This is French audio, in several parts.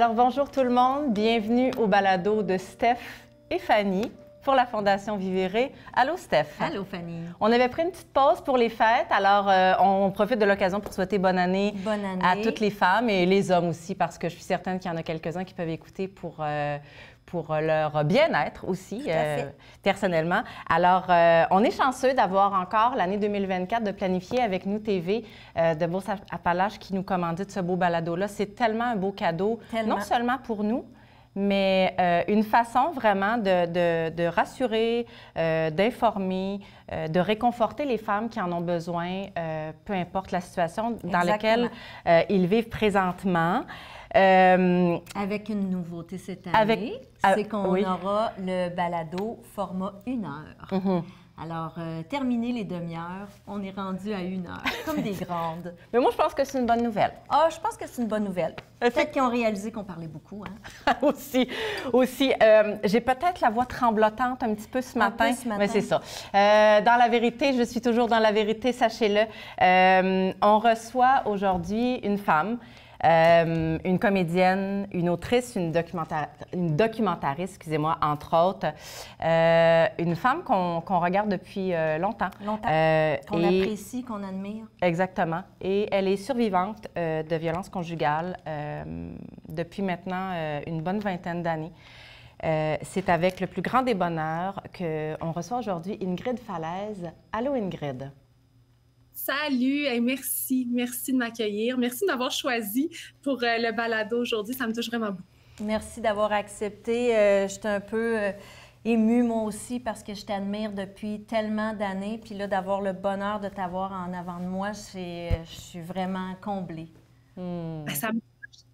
Alors, bonjour tout le monde. Bienvenue au balado de Steph et Fanny pour la Fondation Vivere. Allô, Steph. Allô, Fanny. On avait pris une petite pause pour les fêtes, alors on profite de l'occasion pour souhaiter bonne année à toutes les femmes et les hommes aussi, parce que je suis certaine qu'il y en a quelques-uns qui peuvent écouter pour leur bien-être aussi, personnellement. Alors, on est chanceux d'avoir encore l'année 2024 de Planifier avec nous TV, de Bourse Appalaches qui nous commandite ce beau balado-là. C'est tellement un beau cadeau, non seulement pour nous, mais une façon vraiment de rassurer, d'informer, de réconforter les femmes qui en ont besoin, peu importe la situation dans laquelle ils vivent présentement. Avec une nouveauté cette année, c'est qu'on aura le balado format 1 heure. Alors, terminer les demi-heures, on est rendu à 1 heure, comme des grandes. Mais moi, je pense que c'est une bonne nouvelle. Ah, je pense que c'est une bonne nouvelle. Peut-être qu'ils ont réalisé qu'on parlait beaucoup, hein? Aussi. J'ai peut-être la voix tremblotante un petit peu ce matin, mais c'est ça. Dans la vérité, je suis toujours dans la vérité, sachez-le. On reçoune aujourd'hui une femme, une comédienne, une autrice, une documentariste, excusez-moi, entre autres. Une femme qu'on regarde depuis longtemps. Qu'on apprécie, qu'on admire. Exactement. Et elle est survivante de violences conjugales depuis maintenant une bonne vingtaine d'années. C'est avec le plus grand des bonheurs qu'on reçoit aujourd'hui Ingrid Falaise. Allô, Ingrid. Salut, hey, merci de m'accueillir. Merci de m'avoir choisi pour le balado aujourd'hui. Ça me touche vraiment beaucoup. Merci d'avoir accepté. J'étais un peu émue, moi aussi, parce que je t'admire depuis tellement d'années. Puis là, d'avoir le bonheur de t'avoir en avant de moi, je suis vraiment comblée. Ça me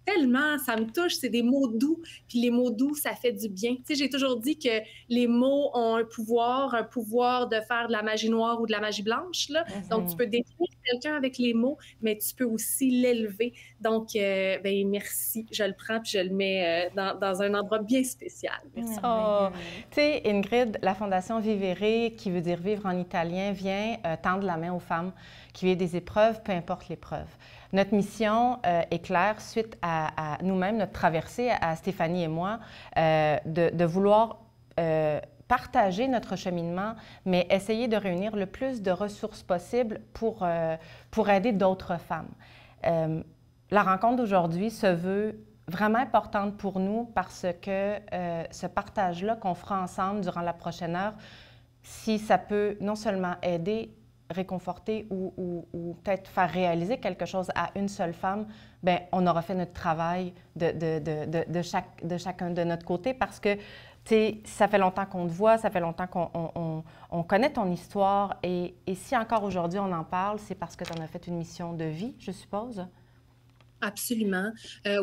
tellement, ça me touche, c'est des mots doux, puis les mots doux, ça fait du bien. Tu sais, j'ai toujours dit que les mots ont un pouvoir de faire de la magie noire ou de la magie blanche, là. Donc, tu peux décrire quelqu'un avec les mots, mais tu peux aussi l'élever. Donc, ben merci, je le prends puis je le mets dans un endroit bien spécial. Merci. Oh, tu sais, Ingrid, la Fondation Vivere, qui veut dire vivre en italien, vient tendre la main aux femmes qui vivent des épreuves, peu importe l'épreuve. Notre mission est claire suite à nous-mêmes, notre traversée, à Stéphanie et moi, de vouloir partager notre cheminement, mais essayer de réunir le plus de ressources possibles pour aider d'autres femmes. La rencontre d'aujourd'hui se veut vraiment importante pour nous parce que ce partage-là qu'on fera ensemble durant la prochaine heure, si ça peut non seulement aider, réconforter ou peut-être faire réaliser quelque chose à une seule femme, bien, on aura fait notre travail de chacun de notre côté parce que, tu sais, ça fait longtemps qu'on te voit, ça fait longtemps qu'on connaît ton histoire et si encore aujourd'hui on en parle, c'est parce que tu en as fait une mission de vie, je suppose? Absolument.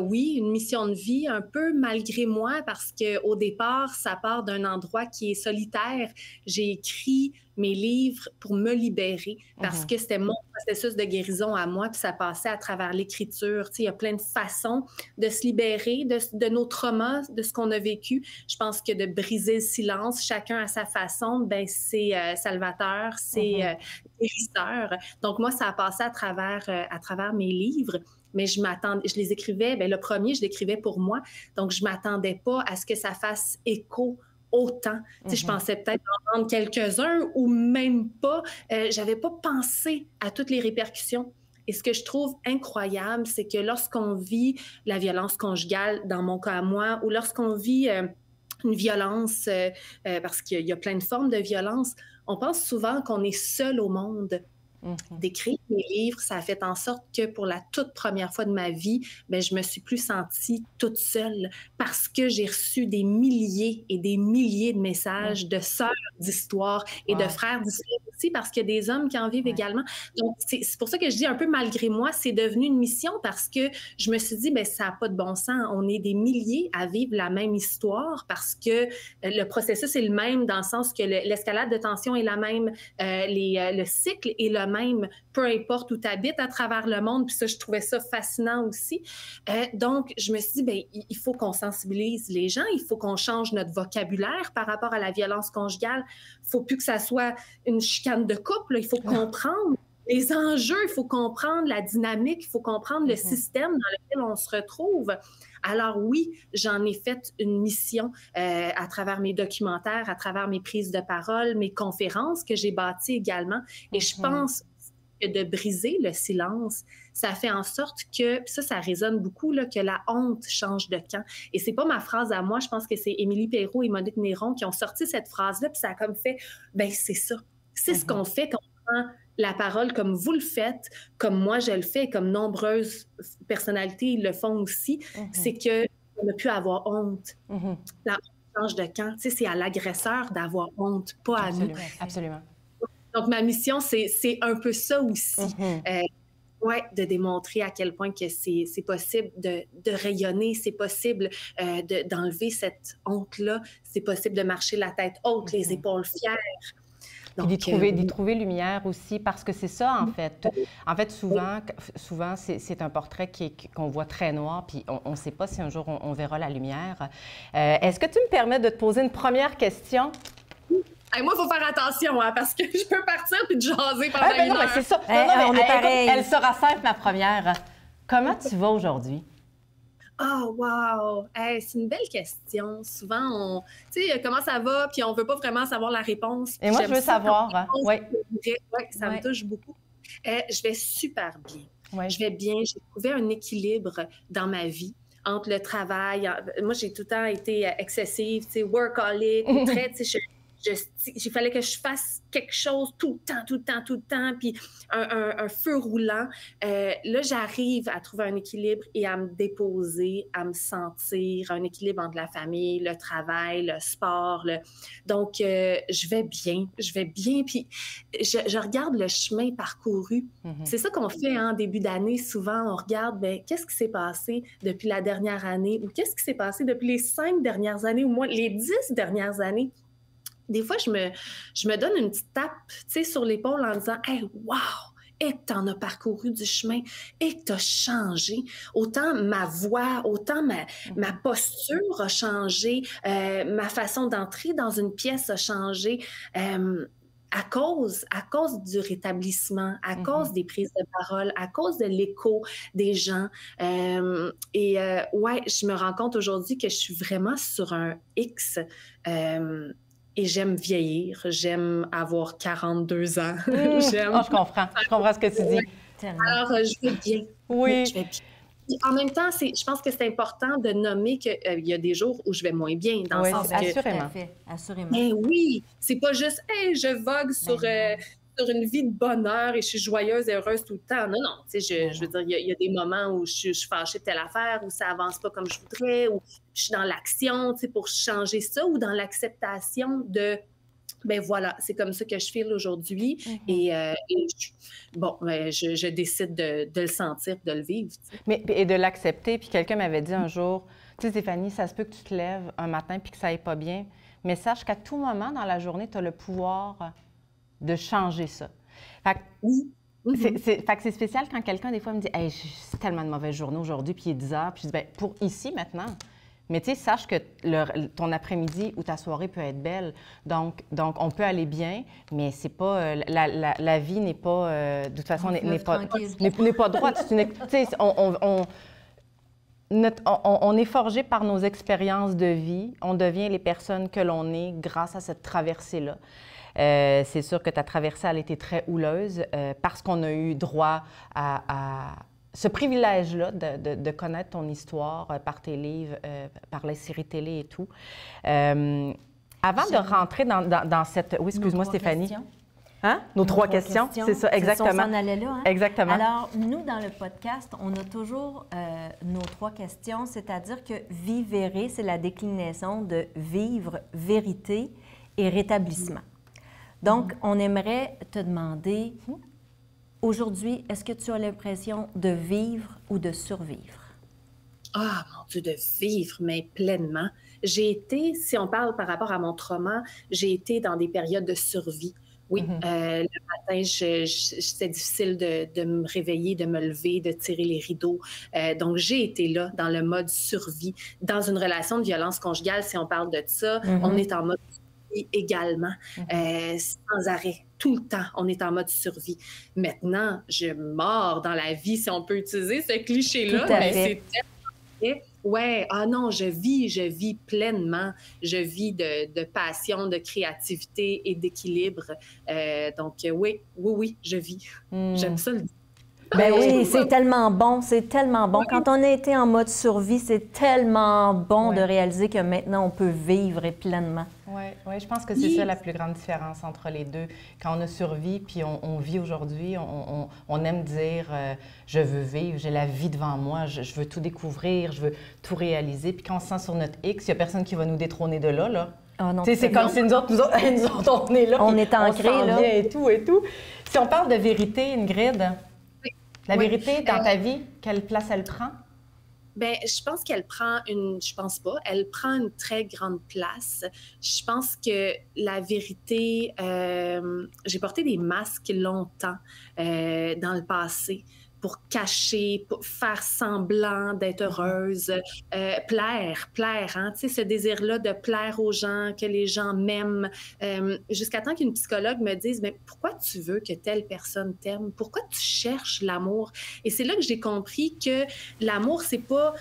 Oui, une mission de vie, un peu malgré moi, parce qu'au départ, ça part d'un endroit qui est solitaire. J'ai écrit mes livres pour me libérer, parce que c'était mon processus de guérison à moi, puis ça passait à travers l'écriture. Tu sais, il y a plein de façons de se libérer de nos traumas, de ce qu'on a vécu. Je pense que de briser le silence, chacun à sa façon, ben c'est salvateur, c'est guérisseur. Donc moi, ça a passé à travers mes livres. Mais je les écrivais, bien, le premier, je l'écrivais pour moi, donc je m'attendais pas à ce que ça fasse écho autant. Tu sais, je pensais peut-être en vendre quelques-uns ou même pas. J'avais pas pensé à toutes les répercussions. Et ce que je trouve incroyable, c'est que lorsqu'on vit la violence conjugale, dans mon cas à moi, ou lorsqu'on vit une violence, parce qu'il y a plein de formes de violence, on pense souvent qu'on est seul au monde. D'écrire mes livres, ça a fait en sorte que pour la toute première fois de ma vie, bien, je me suis plus sentie toute seule parce que j'ai reçu des milliers et des milliers de messages de sœurs d'histoire et de frères d'histoire aussi, parce qu'il y a des hommes qui en vivent également. Donc, c'est pour ça que je dis un peu malgré moi, c'est devenu une mission parce que je me suis dit, bien, ça n'a pas de bon sens. On est des milliers à vivre la même histoire parce que le processus est le même dans le sens que l'escalade de tension est la même, le cycle est le même, peu importe où tu habites à travers le monde. Puis ça, je trouvais ça fascinant aussi. Donc, je me suis dit, bien, il faut qu'on sensibilise les gens, il faut qu'on change notre vocabulaire par rapport à la violence conjugale. Il ne faut plus que ça soit une chicane de couple, il faut comprendre les enjeux, il faut comprendre la dynamique, il faut comprendre le système dans lequel on se retrouve. Alors oui, j'en ai fait une mission à travers mes documentaires, à travers mes prises de parole, mes conférences que j'ai bâties également. Et je pense que de briser le silence, ça fait en sorte que, ça résonne beaucoup, là, que la honte change de camp. Et c'est pas ma phrase à moi, je pense que c'est Émilie Perrault et Monique Néron qui ont sorti cette phrase-là, puis ça a comme fait, ben c'est ça. C'est ce qu'on fait quand on prend la parole comme vous le faites, comme moi je le fais, comme nombreuses personnalités le font aussi, c'est qu'on n'a plus à avoir honte. La honte change de camp. Tu sais, c'est à l'agresseur d'avoir honte, pas à nous. Absolument. Donc, ma mission, c'est un peu ça aussi. De démontrer à quel point que c'est possible de rayonner, c'est possible d'enlever cette honte-là, c'est possible de marcher la tête haute, les épaules fières. Donc, d'y trouver lumière aussi, parce que c'est ça, en fait. En fait, souvent c'est un portrait qu'on voit très noir, puis on ne sait pas si un jour on verra la lumière. Est-ce que tu me permets de te poser une première question? Hey, moi, il faut faire attention, hein, parce que je peux partir puis te jaser pendant une heure. C'est ça. On est pareil. Elle sera simple, ma première. Comment tu vas aujourd'hui? Oh, wow! Hey, c'est une belle question. Souvent, tu sais, comment ça va, puis on ne veut pas vraiment savoir la réponse. Et moi, je veux savoir. Oui, ça me touche beaucoup. Je vais super bien. Je vais bien. J'ai trouvé un équilibre dans ma vie entre le travail. Moi, j'ai tout le temps été excessive, tu sais, workaholic, très, tu sais, il fallait que je fasse quelque chose tout le temps, puis un feu roulant. Là, j'arrive à trouver un équilibre et à me déposer, à me sentir, un équilibre entre la famille, le travail, le sport. Donc, je vais bien, puis je regarde le chemin parcouru. C'est ça qu'on fait en début d'année. Souvent, on regarde, qu'est-ce qui s'est passé depuis la dernière année, ou qu'est-ce qui s'est passé depuis les 5 dernières années, ou moins les 10 dernières années. Des fois, je me donne une petite tape, tu sais, sur l'épaule en disant « Hey, wow! Et que t'en as parcouru du chemin, et que t'as changé. Autant ma voix, autant ma posture a changé, ma façon d'entrer dans une pièce a changé. À cause du rétablissement, à cause des prises de parole, à cause de l'écho des gens. Je me rends compte aujourd'hui que je suis vraiment sur un X. Et j'aime vieillir, j'aime avoir 42 ans. Je comprends ce que tu dis. Alors, je vais bien. Oui. Je vais bien. En même temps, je pense que c'est important de nommer qu'il y a des jours où je vais moins bien. Dans le sens assurément. Assurément. Mais oui, c'est pas juste « Hey, je vogue sur une vie de bonheur et je suis joyeuse et heureuse tout le temps. » Non, je veux dire, il y a des moments où je suis fâchée de telle affaire, où ça avance pas comme je voudrais, où je suis dans l'action, pour changer ça, ou dans l'acceptation de voilà, c'est comme ça que je file aujourd'hui. Et je décide de le sentir, de le vivre. Et de l'accepter. Puis quelqu'un m'avait dit un jour, tu sais, Stéphanie, ça se peut que tu te lèves un matin puis que ça aille pas bien, mais sache qu'à tout moment dans la journée, tu as le pouvoir de changer ça. Fait que c'est spécial quand quelqu'un, des fois, me dit « Hey, c'est tellement de mauvaise journée aujourd'hui, puis il est 10 heures. » Puis je dis « Pour ici, maintenant. » Mais tu sais, sache que ton après-midi ou ta soirée peut être belle. Donc on peut aller bien, mais c'est pas... la vie n'est pas... de toute façon, n'est pas droite. Tu sais, on est forgé par nos expériences de vie. On devient les personnes que l'on est grâce à cette traversée-là. C'est sûr que ta traversée, elle a été très houleuse parce qu'on a eu droit à ce privilège-là de connaître ton histoire par tes livres, par les séries télé et tout. Avant de rentrer dans cette... Oui, excuse-moi, Stéphanie. Hein? Nos trois questions, c'est ça, exactement. On s'en allait là, hein? Exactement. Alors, nous, dans le podcast, on a toujours nos 3 questions, c'est-à-dire que vivere, c'est la déclinaison de vivre, vérité et rétablissement. Donc, on aimerait te demander... Aujourd'hui, est-ce que tu as l'impression de vivre ou de survivre? Ah, mon Dieu, de vivre, mais pleinement. J'ai été, si on parle par rapport à mon trauma, j'ai été dans des périodes de survie. Oui, le matin, c'était difficile de me réveiller, de me lever, de tirer les rideaux. Donc, j'ai été là, dans le mode survie. Dans une relation de violence conjugale, si on parle de ça, on est en mode survie. survie également, sans arrêt. Tout le temps, on est en mode survie. Maintenant, je mords dans la vie, si on peut utiliser ce cliché-là, mais c'est tellement vrai. Ouais, ah non, je vis pleinement. Je vis de passion, de créativité et d'équilibre. Donc, oui, je vis. J'aime ça le dire. Ben oui, c'est tellement bon, c'est tellement bon. Quand on a été en mode survie, c'est tellement bon de réaliser que maintenant, on peut vivre pleinement. Oui, je pense que c'est ça la plus grande différence entre les deux. Quand on a survie, puis on vit aujourd'hui, on aime dire je veux vivre, j'ai la vie devant moi, je veux tout découvrir, je veux tout réaliser. Puis quand on se sent sur notre X, il n'y a personne qui va nous détrôner de là, là. Oh non, c'est comme si nous autres, on est là. On est ancrés, là. Et tout. Si on parle de vérité, Ingrid, la vérité dans ta vie, quelle place elle prend? Bien, je pense qu'elle prend je pense pas, elle prend une très grande place. Je pense que la vérité, j'ai porté des masques longtemps dans le passé pour cacher, pour faire semblant d'être heureuse, plaire, hein, tu sais, ce désir-là de plaire aux gens, que les gens m'aiment, jusqu'à temps qu'une psychologue me dise, mais pourquoi tu veux que telle personne t'aime? Pourquoi tu cherches l'amour? Et c'est là que j'ai compris que l'amour, c'est pas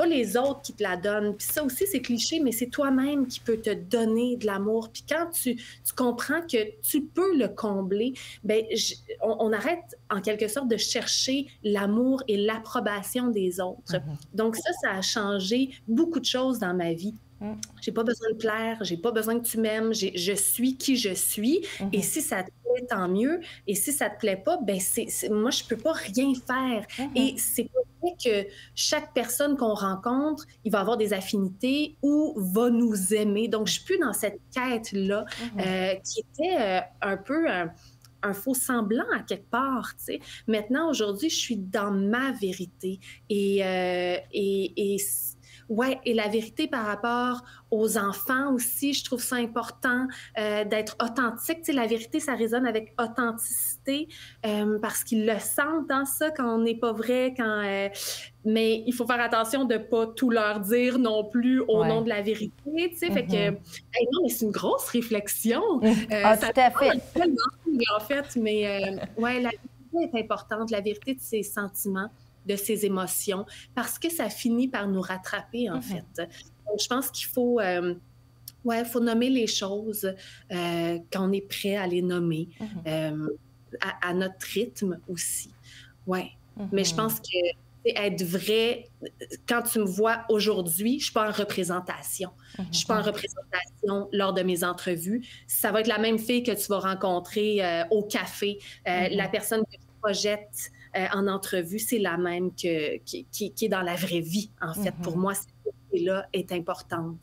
les autres qui te la donnent. Puis ça aussi, c'est cliché, mais c'est toi-même qui peux te donner de l'amour. Puis quand tu comprends que tu peux le combler, bien, on arrête en quelque sorte de chercher l'amour et l'approbation des autres. Donc ça a changé beaucoup de choses dans ma vie. J'ai pas besoin de plaire, j'ai pas besoin que tu m'aimes, je suis qui je suis, et si ça te plaît, tant mieux, et si ça te plaît pas, ben moi je peux pas rien faire. Et c'est pas vrai que chaque personne qu'on rencontre, il va avoir des affinités ou va nous aimer. Donc je suis plus dans cette quête-là qui était un peu un faux semblant à quelque part, tu sais. Maintenant, aujourd'hui, je suis dans ma vérité. Et la vérité par rapport aux enfants aussi, je trouve ça important d'être authentique. Tu sais, la vérité, ça résonne avec authenticité parce qu'ils le sentent dans ça quand on n'est pas vrai, mais il faut faire attention de ne pas tout leur dire non plus au nom de la vérité, tu sais. Fait que, non, mais c'est une grosse réflexion. Tout à fait. En fait, mais la vérité est importante, la vérité de ses sentiments, de ses émotions, parce que ça finit par nous rattraper, en fait. Donc, je pense qu'il faut nommer les choses quand on est prêt à les nommer, à notre rythme aussi. Mais je pense que être vrai, quand tu me vois aujourd'hui, je ne suis pas en représentation. Je ne suis pas en représentation lors de mes entrevues. Ça va être la même fille que tu vas rencontrer au café. La personne que tu projettes en entrevue, c'est la même qui est dans la vraie vie, en fait. Pour moi, cette vérité-là est importante.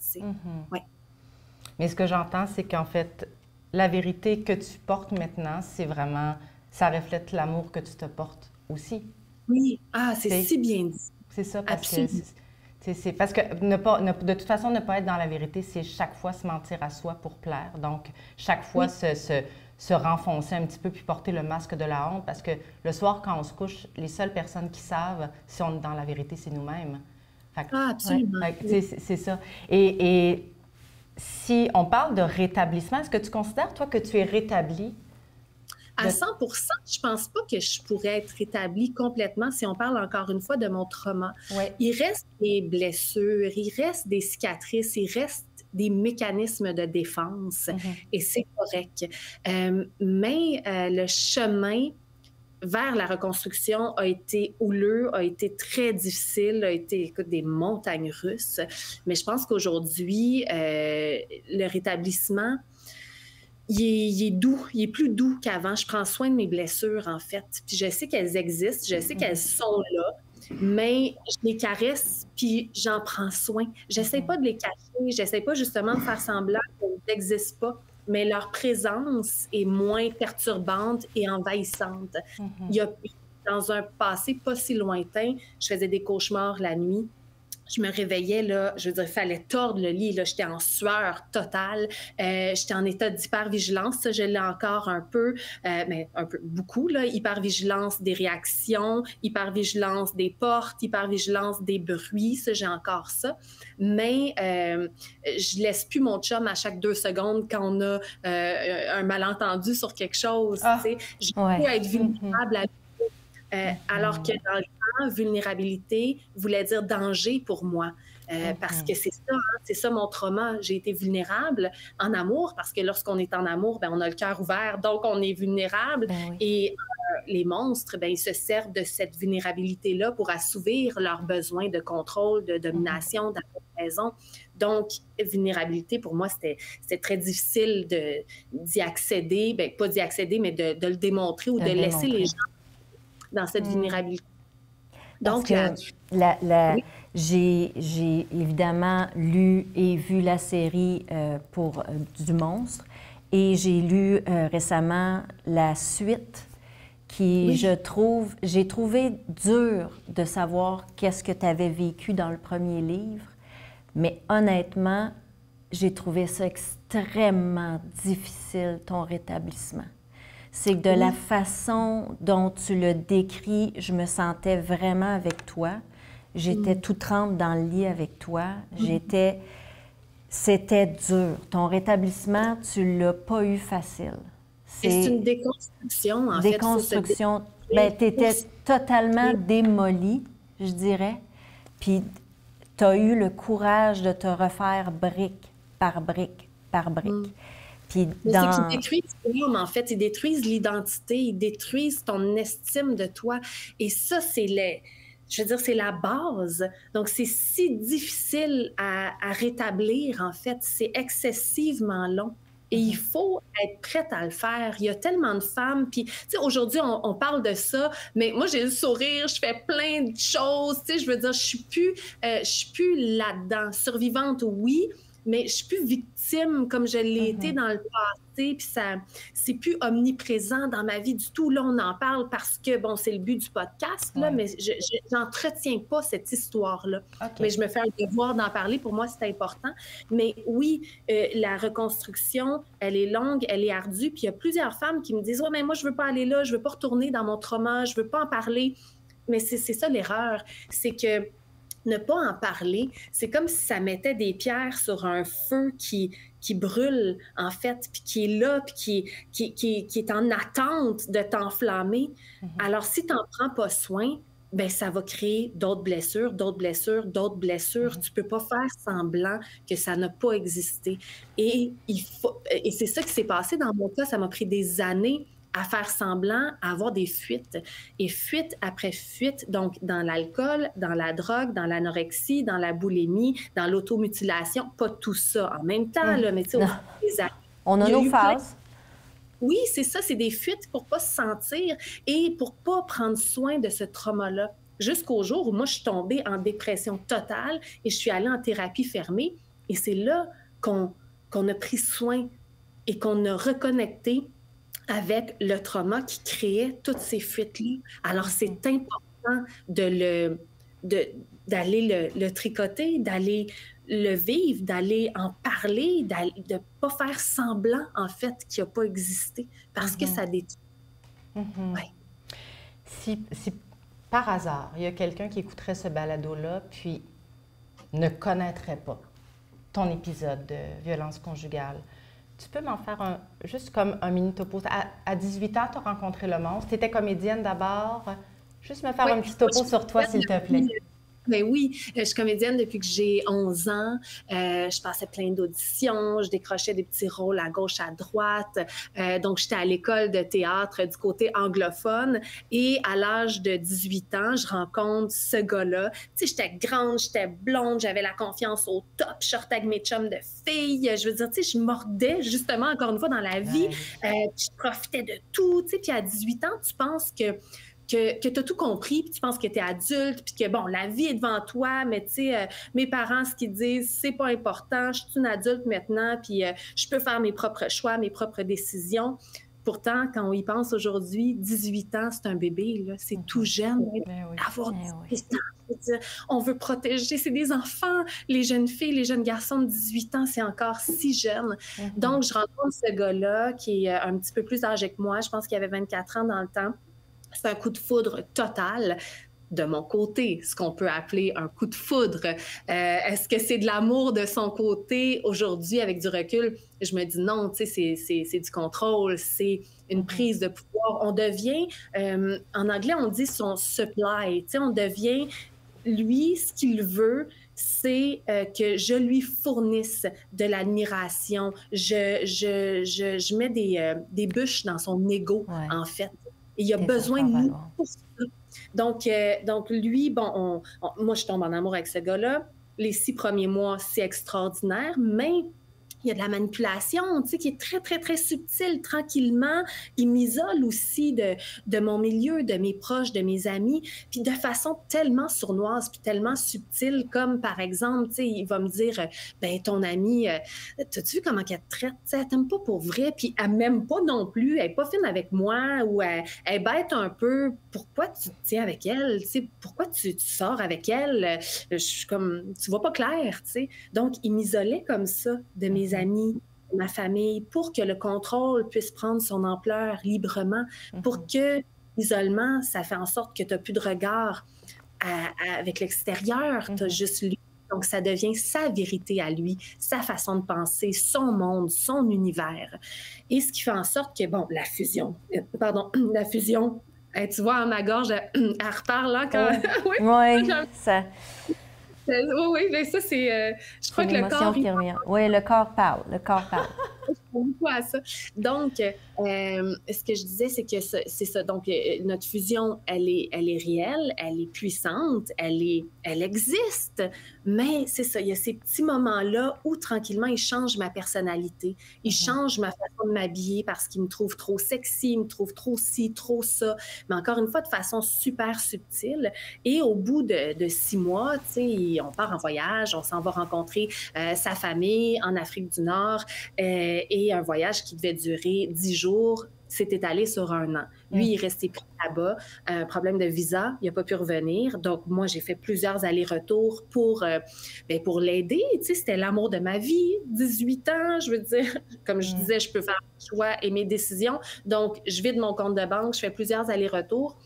Mais ce que j'entends, c'est qu'en fait, la vérité que tu portes maintenant, c'est vraiment, ça reflète l'amour que tu te portes aussi. Oui, c'est si bien dit. C'est ça, parce que de toute façon, ne pas être dans la vérité, c'est chaque fois se mentir à soi pour plaire. Donc, chaque fois se renfoncer un petit peu puis porter le masque de la honte, parce que le soir, quand on se couche, les seules personnes qui savent si on est dans la vérité, c'est nous-mêmes. Absolument. C'est ça. Et si on parle de rétablissement, est-ce que tu considères, toi, que tu es rétablie? À 100 % je pense pas que je pourrais être rétablie complètement si on parle encore une fois de mon trauma. Il reste des blessures, il reste des cicatrices, il reste des mécanismes de défense et c'est correct. Mais le chemin vers la reconstruction a été houleux, a été très difficile, a été des montagnes russes. Mais je pense qu'aujourd'hui, le rétablissement, il est doux, il est plus doux qu'avant. Je prends soin de mes blessures, en fait. Puis je sais qu'elles existent, je sais qu'elles sont là, mais je les caresse, puis j'en prends soin. J'essaie pas de les cacher, j'essaie pas justement de faire semblant qu'elles n'existent pas, mais leur présence est moins perturbante et envahissante. Il y a, dans un passé pas si lointain, je faisais des cauchemars la nuit. je me réveillais, là, je veux dire, il fallait tordre le lit, là, j'étais en sueur totale, j'étais en état d'hypervigilance, ça, je l'ai encore un peu, mais un peu, beaucoup, là, hypervigilance des réactions, hypervigilance des portes, hypervigilance des bruits, ça, j'ai encore ça, mais je laisse plus mon chum à chaque 2 secondes quand on a un malentendu sur quelque chose, tu sais, je peux être vulnérable à alors que dans le temps, vulnérabilité voulait dire danger pour moi. Parce que c'est ça, hein, c'est ça mon trauma. J'ai été vulnérable en amour parce que lorsqu'on est en amour, ben, on a le cœur ouvert, donc on est vulnérable. Et les monstres, ben, ils se servent de cette vulnérabilité-là pour assouvir leurs besoins de contrôle, de domination, d'apaisement. Donc, vulnérabilité, pour moi, c'était très difficile d'y accéder, ben, pas d'y accéder, mais de le démontrer ou de laisser les gens dans cette vulnérabilité. Donc, j'ai évidemment lu et vu la série pour du monstre et j'ai lu récemment la suite qui, j'ai trouvé dur de savoir qu'est-ce que tu avais vécu dans le premier livre, mais honnêtement, j'ai trouvé ça extrêmement difficile, ton rétablissement. C'est que de la façon dont tu le décris, je me sentais vraiment avec toi. J'étais toute trempe dans le lit avec toi. C'était dur. Ton rétablissement, tu l'as pas eu facile. C'est une déconstruction, en déconstruction. Bien, tu étais totalement démolie, je dirais. Puis, tu as eu le courage de te refaire brique par brique par brique. C'est qu'ils détruisent l'homme, en fait. Ils détruisent l'identité, ils détruisent ton estime de toi. Et ça, c'est la base. Donc, c'est si difficile à rétablir, en fait. C'est excessivement long. Et il faut être prête à le faire. Il y a tellement de femmes. Puis, tu sais, aujourd'hui, on parle de ça, mais moi, j'ai le sourire, je fais plein de choses. Tu sais, je veux dire, je suis plus là-dedans. Survivante, oui, mais je suis plus victime comme je l'ai été dans le passé, puis ça, c'est plus omniprésent dans ma vie du tout. Là, on en parle parce que, bon, c'est le but du podcast, là, mais je n'entretiens pas cette histoire-là. Mais je me fais un devoir d'en parler. Pour moi, c'est important. Mais oui, la reconstruction, elle est longue, elle est ardue, puis il y a plusieurs femmes qui me disent « Ouais, mais moi, je veux pas aller là, je veux pas retourner dans mon trauma, je veux pas en parler. » Mais c'est ça l'erreur, c'est que ne pas en parler, c'est comme si ça mettait des pierres sur un feu qui brûle, en fait, puis qui est là, puis qui est en attente de t'enflammer. Alors, si tu n'en prends pas soin, ben ça va créer d'autres blessures, d'autres blessures, d'autres blessures. Tu ne peux pas faire semblant que ça n'a pas existé. Et c'est ça qui s'est passé dans mon cas. Ça m'a pris des années à faire semblant, à avoir des fuites. Et fuite après fuite, donc dans l'alcool, dans la drogue, dans l'anorexie, dans la boulimie, dans l'automutilation, pas tout ça en même temps, là, mais tu sais, on a nos phases. Oui, c'est ça, c'est des fuites pour pas se sentir et pour pas prendre soin de ce trauma-là. Jusqu'au jour où moi, je suis tombée en dépression totale et je suis allée en thérapie fermée. Et c'est là qu'on a pris soin et qu'on a reconnecté avec le trauma qui créait toutes ces fuites-là. Alors, c'est important d'aller le tricoter, d'aller le vivre, d'aller en parler, de ne pas faire semblant, en fait, qu'il n'a pas existé, parce que ça détruit. Ouais. Si par hasard, il y a quelqu'un qui écouterait ce balado-là, puis ne connaîtrait pas ton épisode de violence conjugale, tu peux m'en faire juste comme un mini-topo. À 18 ans, tu as rencontré le monstre. Tu étais comédienne d'abord. Juste me faire un petit topo sur toi, s'il te plaît. Ben oui, je suis comédienne depuis que j'ai 11 ans. Je passais plein d'auditions, je décrochais des petits rôles à gauche, à droite. Donc, j'étais à l'école de théâtre du côté anglophone. Et à l'âge de 18 ans, je rencontre ce gars-là. Tu sais, j'étais grande, j'étais blonde, j'avais la confiance au top, je sortais avec mes chums de filles. Je veux dire, tu sais, je mordais justement, encore une fois, dans la vie. Je profitais de tout. Tu sais, puis à 18 ans, tu penses que tu as tout compris, puis tu penses que tu es adulte, puis que, bon, la vie est devant toi, mais tu sais, mes parents, ce qu'ils disent, c'est pas important, je suis une adulte maintenant, puis je peux faire mes propres choix, mes propres décisions. pourtant, quand on y pense aujourd'hui, 18 ans, c'est un bébé, là, c'est tout jeune. Avoir 18 ans, on veut protéger, c'est des enfants. Les jeunes filles, les jeunes garçons de 18 ans, c'est encore si jeune. Donc, je rencontre ce gars-là qui est un petit peu plus âgé que moi. Je pense qu'il avait 24 ans dans le temps. C'est un coup de foudre total. De mon côté, ce qu'on peut appeler un coup de foudre. Est-ce que c'est de l'amour de son côté? Aujourd'hui, avec du recul, je me dis non, tu sais, c'est du contrôle, c'est une prise de pouvoir. On devient, en anglais, on dit son supply, tu sais, on devient, lui, ce qu'il veut, c'est que je lui fournisse de l'admiration. Je mets des bûches dans son ego, en fait. Et il a besoin de nous pour ça. Donc lui, bon, moi, je tombe en amour avec ce gars-là. Les 6 premiers mois, c'est extraordinaire, mais il y a de la manipulation, tu sais, qui est très, très, très subtile. Tranquillement, il m'isole aussi de mon milieu, de mes proches, de mes amis, puis de façon tellement sournoise, puis tellement subtile, comme par exemple, tu sais, il va me dire, ben ton amie, t'as-tu vu comment elle te traite? Elle t'aime pas pour vrai, puis elle m'aime pas non plus, elle est pas fine avec moi, ou elle est bête un peu. Pourquoi tu te tiens avec elle? Tu sais, pourquoi tu sors avec elle? Je suis comme, tu vois pas clair, tu sais. Donc, il m'isolait comme ça de mes amis, de ma famille, pour que le contrôle puisse prendre son ampleur librement, pour que l'isolement, ça fait en sorte que tu n'as plus de regard avec l'extérieur, tu as juste lui. Donc, ça devient sa vérité à lui, sa façon de penser, son monde, son univers. Et ce qui fait en sorte que, bon, la fusion, tu vois, ma gorge, elle reparle, hein, quand... Oui, ça... Oui, mais ça, c'est... je crois que le corps... qui revient. Oui, le corps parle, beaucoup à ça. Donc, ce que je disais, c'est que c'est ça. Donc, notre fusion, elle est réelle, elle est puissante, elle existe, mais c'est ça, il y a ces petits moments-là où, tranquillement, il change ma personnalité, il change ma façon de m'habiller parce qu'il me trouve trop sexy, il me trouve trop ci, trop ça, mais encore une fois, de façon super subtile. Et au bout de 6 mois, tu sais, on part en voyage, on s'en va rencontrer sa famille en Afrique du Nord, et un voyage qui devait durer 10 jours s'est étalé sur 1 an. Lui, il est resté pris là-bas, un problème de visa, il n'a pas pu revenir. Donc, moi, j'ai fait plusieurs allers-retours pour l'aider. Tu sais, c'était l'amour de ma vie, 18 ans, je veux dire. Comme je disais, je peux faire mes choix et mes décisions. Donc, je vide mon compte de banque, je fais plusieurs allers-retours.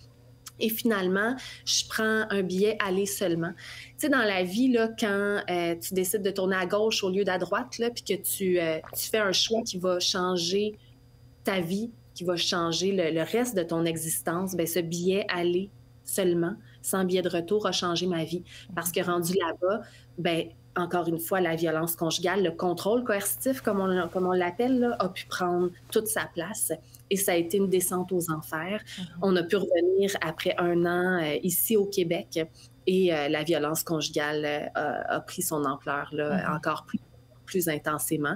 Et finalement, je prends un billet aller seulement. Tu sais, dans la vie, là, quand tu décides de tourner à gauche au lieu d'à droite, là, puis que tu fais un choix qui va changer ta vie, qui va changer le reste de ton existence, bien, ce billet aller seulement, sans billet de retour, a changé ma vie. Parce que rendu là-bas, bien, encore une fois, la violence conjugale, le contrôle coercitif, comme on l'appelle, là, a pu prendre toute sa place. Et ça a été une descente aux enfers. On a pu revenir après 1 an ici au Québec et la violence conjugale a pris son ampleur là, encore plus intensément.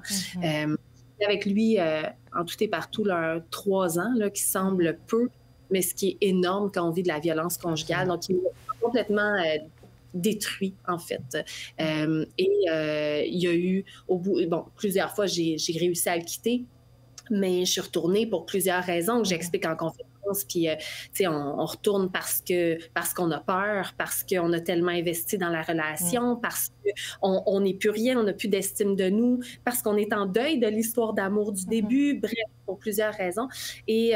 Avec lui, en tout et partout, là, 3 ans, là, qui semble peu, mais ce qui est énorme quand on vit de la violence conjugale. Donc, il m'a complètement détruit, en fait. Il y a eu, au bout, plusieurs fois, j'ai réussi à le quitter, mais je suis retournée pour plusieurs raisons que j'explique en conférence. Puis, tu sais, on retourne parce qu'on a peur, parce qu'on a tellement investi dans la relation, parce qu'on n'est plus rien, on n'a plus d'estime de nous, parce qu'on est en deuil de l'histoire d'amour du début. Bref, pour plusieurs raisons. Et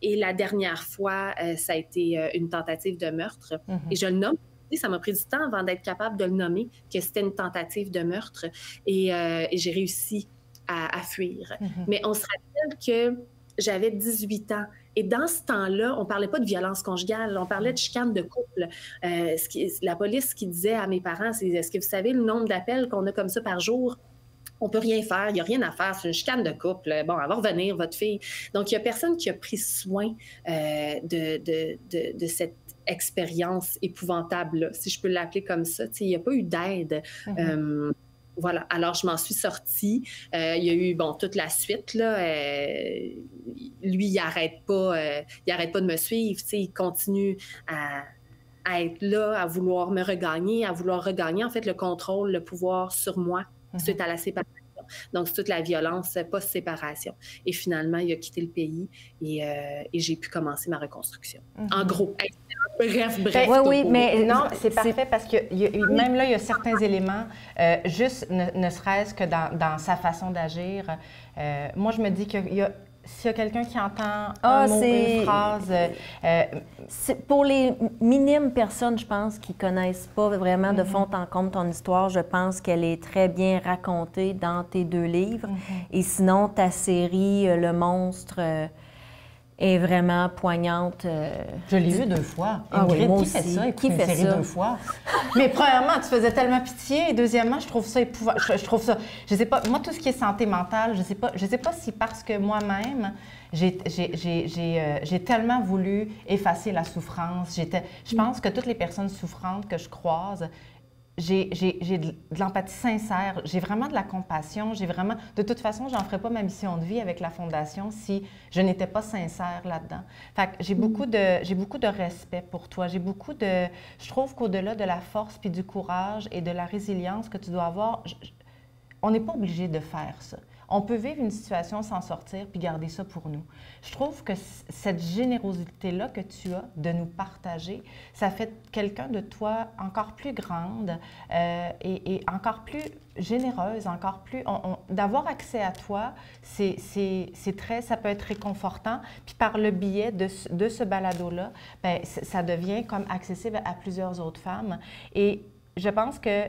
la dernière fois, ça a été une tentative de meurtre. Et je le nomme. Ça m'a pris du temps avant d'être capable de le nommer, que c'était une tentative de meurtre. Et j'ai réussi à fuir. Mais on se rappelle que j'avais 18 ans. Et dans ce temps-là, on ne parlait pas de violence conjugale, on parlait de chicane de couple. La police qui disait à mes parents, c'est « Est-ce que vous savez le nombre d'appels qu'on a comme ça par jour? On ne peut rien faire, il n'y a rien à faire, c'est une chicane de couple. Bon, elle va revenir, votre fille. » Donc, il n'y a personne qui a pris soin de cette expérience épouvantable, si je peux l'appeler comme ça. Il n'y a pas eu d'aide. Voilà, alors je m'en suis sortie. Il y a eu, toute la suite, là. Lui, il n'arrête pas de me suivre. Il continue à être là, à vouloir me regagner, en fait, le contrôle, le pouvoir sur moi suite à la séparation. Donc, c'est toute la violence post-séparation. Et finalement, il a quitté le pays et j'ai pu commencer ma reconstruction. En gros, bref. Oui, mais non, c'est parfait parce que même là, il y a certains éléments, juste ne serait-ce que dans sa façon d'agir. Moi, je me dis qu'il y a s'il y a quelqu'un qui entend un mot, une phrase... pour les minimes personnes, je pense, qui ne connaissent pas vraiment de fond en comble ton histoire, je pense qu'elle est très bien racontée dans tes 2 livres. Et sinon, ta série Le Monstre est vraiment poigngnante. Je l'ai vue 2 fois. Ah oui, moi qui aussi. fait ça? Qui fait une série ça? 2 fois? Mais premièrement, tu faisais tellement pitié. Et deuxièmement, je trouve ça épouvantable. Je trouve ça... Je sais pas, moi, tout ce qui est santé mentale, je sais pas si parce que moi-même, j'ai tellement voulu effacer la souffrance. Je pense que toutes les personnes souffrantes que je croise, j'ai de l'empathie sincère, j'ai vraiment de la compassion, j'ai vraiment... De toute façon, j'en ferais pas ma mission de vie avec la Fondation si je n'étais pas sincère là-dedans. Fait que j'ai beaucoup de respect pour toi. Je trouve qu'au-delà de la force puis du courage et de la résilience que tu dois avoir, on n'est pas obligé de faire ça. On peut vivre une situation, s'en sortir, puis garder ça pour nous. Je trouve que cette générosité-là que tu as de nous partager, ça fait quelqu'un de toi encore plus grande et encore plus généreuse, encore plus... D'avoir accès à toi, ça peut être réconfortant. Puis par le biais de ce balado-là, bien, ça devient comme accessible à plusieurs autres femmes. Et je pense que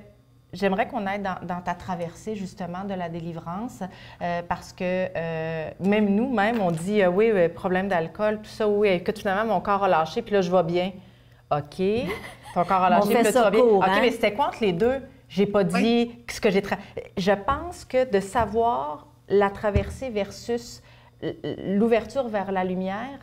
j'aimerais qu'on aille dans ta traversée, justement, de la délivrance, parce que même nous, on dit oui, problème d'alcool, tout ça, oui, que finalement, mon corps a lâché, puis là, je vais bien. OK, ton corps a lâché, puis là, tu vas bien. OK, mais c'était quoi entre les deux? J'ai pas dit ce que j'ai... Je pense que de savoir la traversée versus l'ouverture vers la lumière,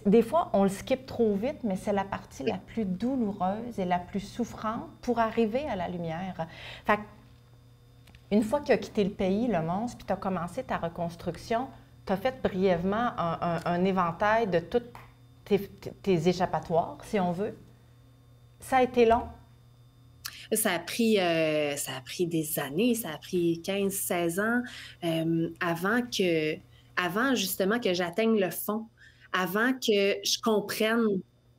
des fois, on le skip trop vite, mais c'est la partie la plus douloureuse et la plus souffrante pour arriver à la lumière. Fait une fois que tu as quitté le pays, le monstre, puis tu as commencé ta reconstruction, tu as fait brièvement un éventail de tous tes échappatoires, si on veut. Ça a été long? Ça a pris des années, ça a pris 15-16 ans avant justement que j'atteigne le fond. Avant que je comprenne,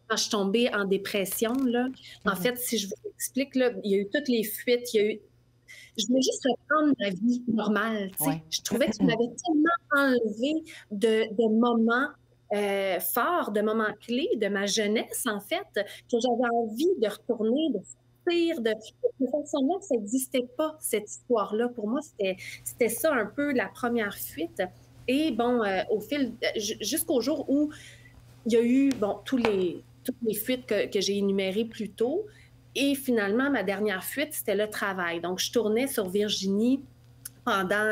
quand je suis tombée en dépression, là, en fait, si je vous explique, là, il y a eu toutes les fuites, je voulais juste reprendre ma vie normale, tu sais. Ouais. Je trouvais que tu m'avais tellement enlevé de moments forts, de moments clés de ma jeunesse, en fait, que j'avais envie de retourner, de sortir, de cette façon-là, ça n'existait pas, cette histoire-là. Pour moi, c'était ça un peu la première fuite. Et bon, jusqu'au jour où il y a eu, toutes les fuites que j'ai énumérées plus tôt. Et finalement, ma dernière fuite, c'était le travail. Donc, je tournais sur Virginie pendant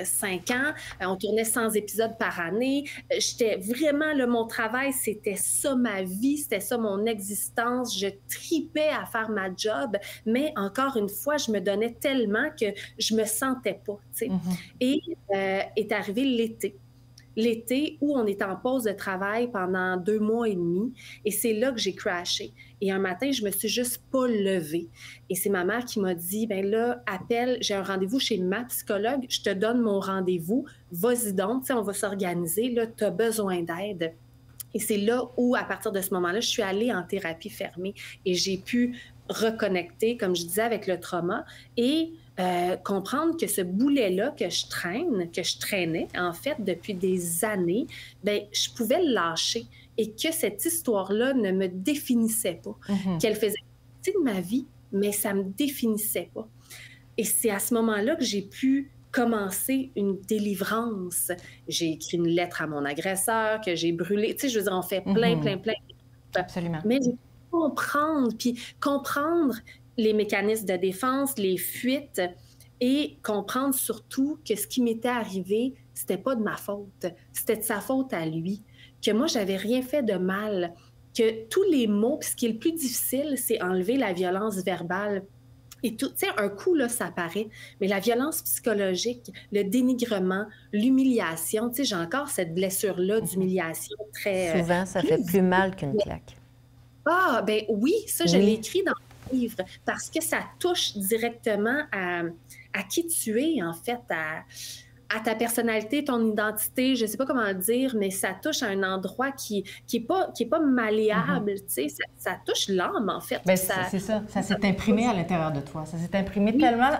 5 ans. On tournait 100 épisodes par année. J'étais vraiment, mon travail, c'était ça ma vie, c'était ça mon existence. Je tripais à faire ma job, mais encore une fois, je me donnais tellement que je me sentais pas, tu sais. Et est arrivé l'été où on est en pause de travail pendant 2 mois et demi. Et c'est là que j'ai crashé. Et un matin, je me suis juste pas levée. Et c'est ma mère qui m'a dit, ben là, appelle, j'ai un rendez-vous chez ma psychologue, je te donne mon rendez-vous, vas-y donc, tu sais, on va s'organiser, là, tu as besoin d'aide. Et c'est là où, à partir de ce moment-là, je suis allée en thérapie fermée et j'ai pu reconnecter, comme je disais, avec le trauma et comprendre que ce boulet-là que je traînais, en fait, depuis des années, bien, je pouvais le lâcher et que cette histoire-là ne me définissait pas, qu'elle faisait partie de ma vie, mais ça me définissait pas. Et c'est à ce moment-là que j'ai pu commencer une délivrance. J'ai écrit une lettre à mon agresseur que j'ai brûlée. Tu sais, je veux dire, on fait plein. Absolument. Mais j'ai pu comprendre les mécanismes de défense, les fuites, et comprendre surtout que ce qui m'était arrivé, c'était pas de ma faute, c'était de sa faute à lui, que moi, j'avais rien fait de mal, que tous les mots, puis ce qui est le plus difficile, c'est enlever la violence verbale. Et tout, tu sais, un coup, là, ça paraît, mais la violence psychologique, le dénigrement, l'humiliation, tu sais, j'ai encore cette blessure-là d'humiliation très... Souvent, ça fait plus mal qu'une claque. Ah, ben oui, ça, je l'ai écrit dans livre parce que ça touche directement à qui tu es, en fait, à ta personnalité, ton identité, je ne sais pas comment le dire, mais ça touche à un endroit qui est pas malléable, tu sais, ça touche l'âme, en fait. Bien, c'est ça, ça s'est imprimé à l'intérieur de toi, ça s'est imprimé tellement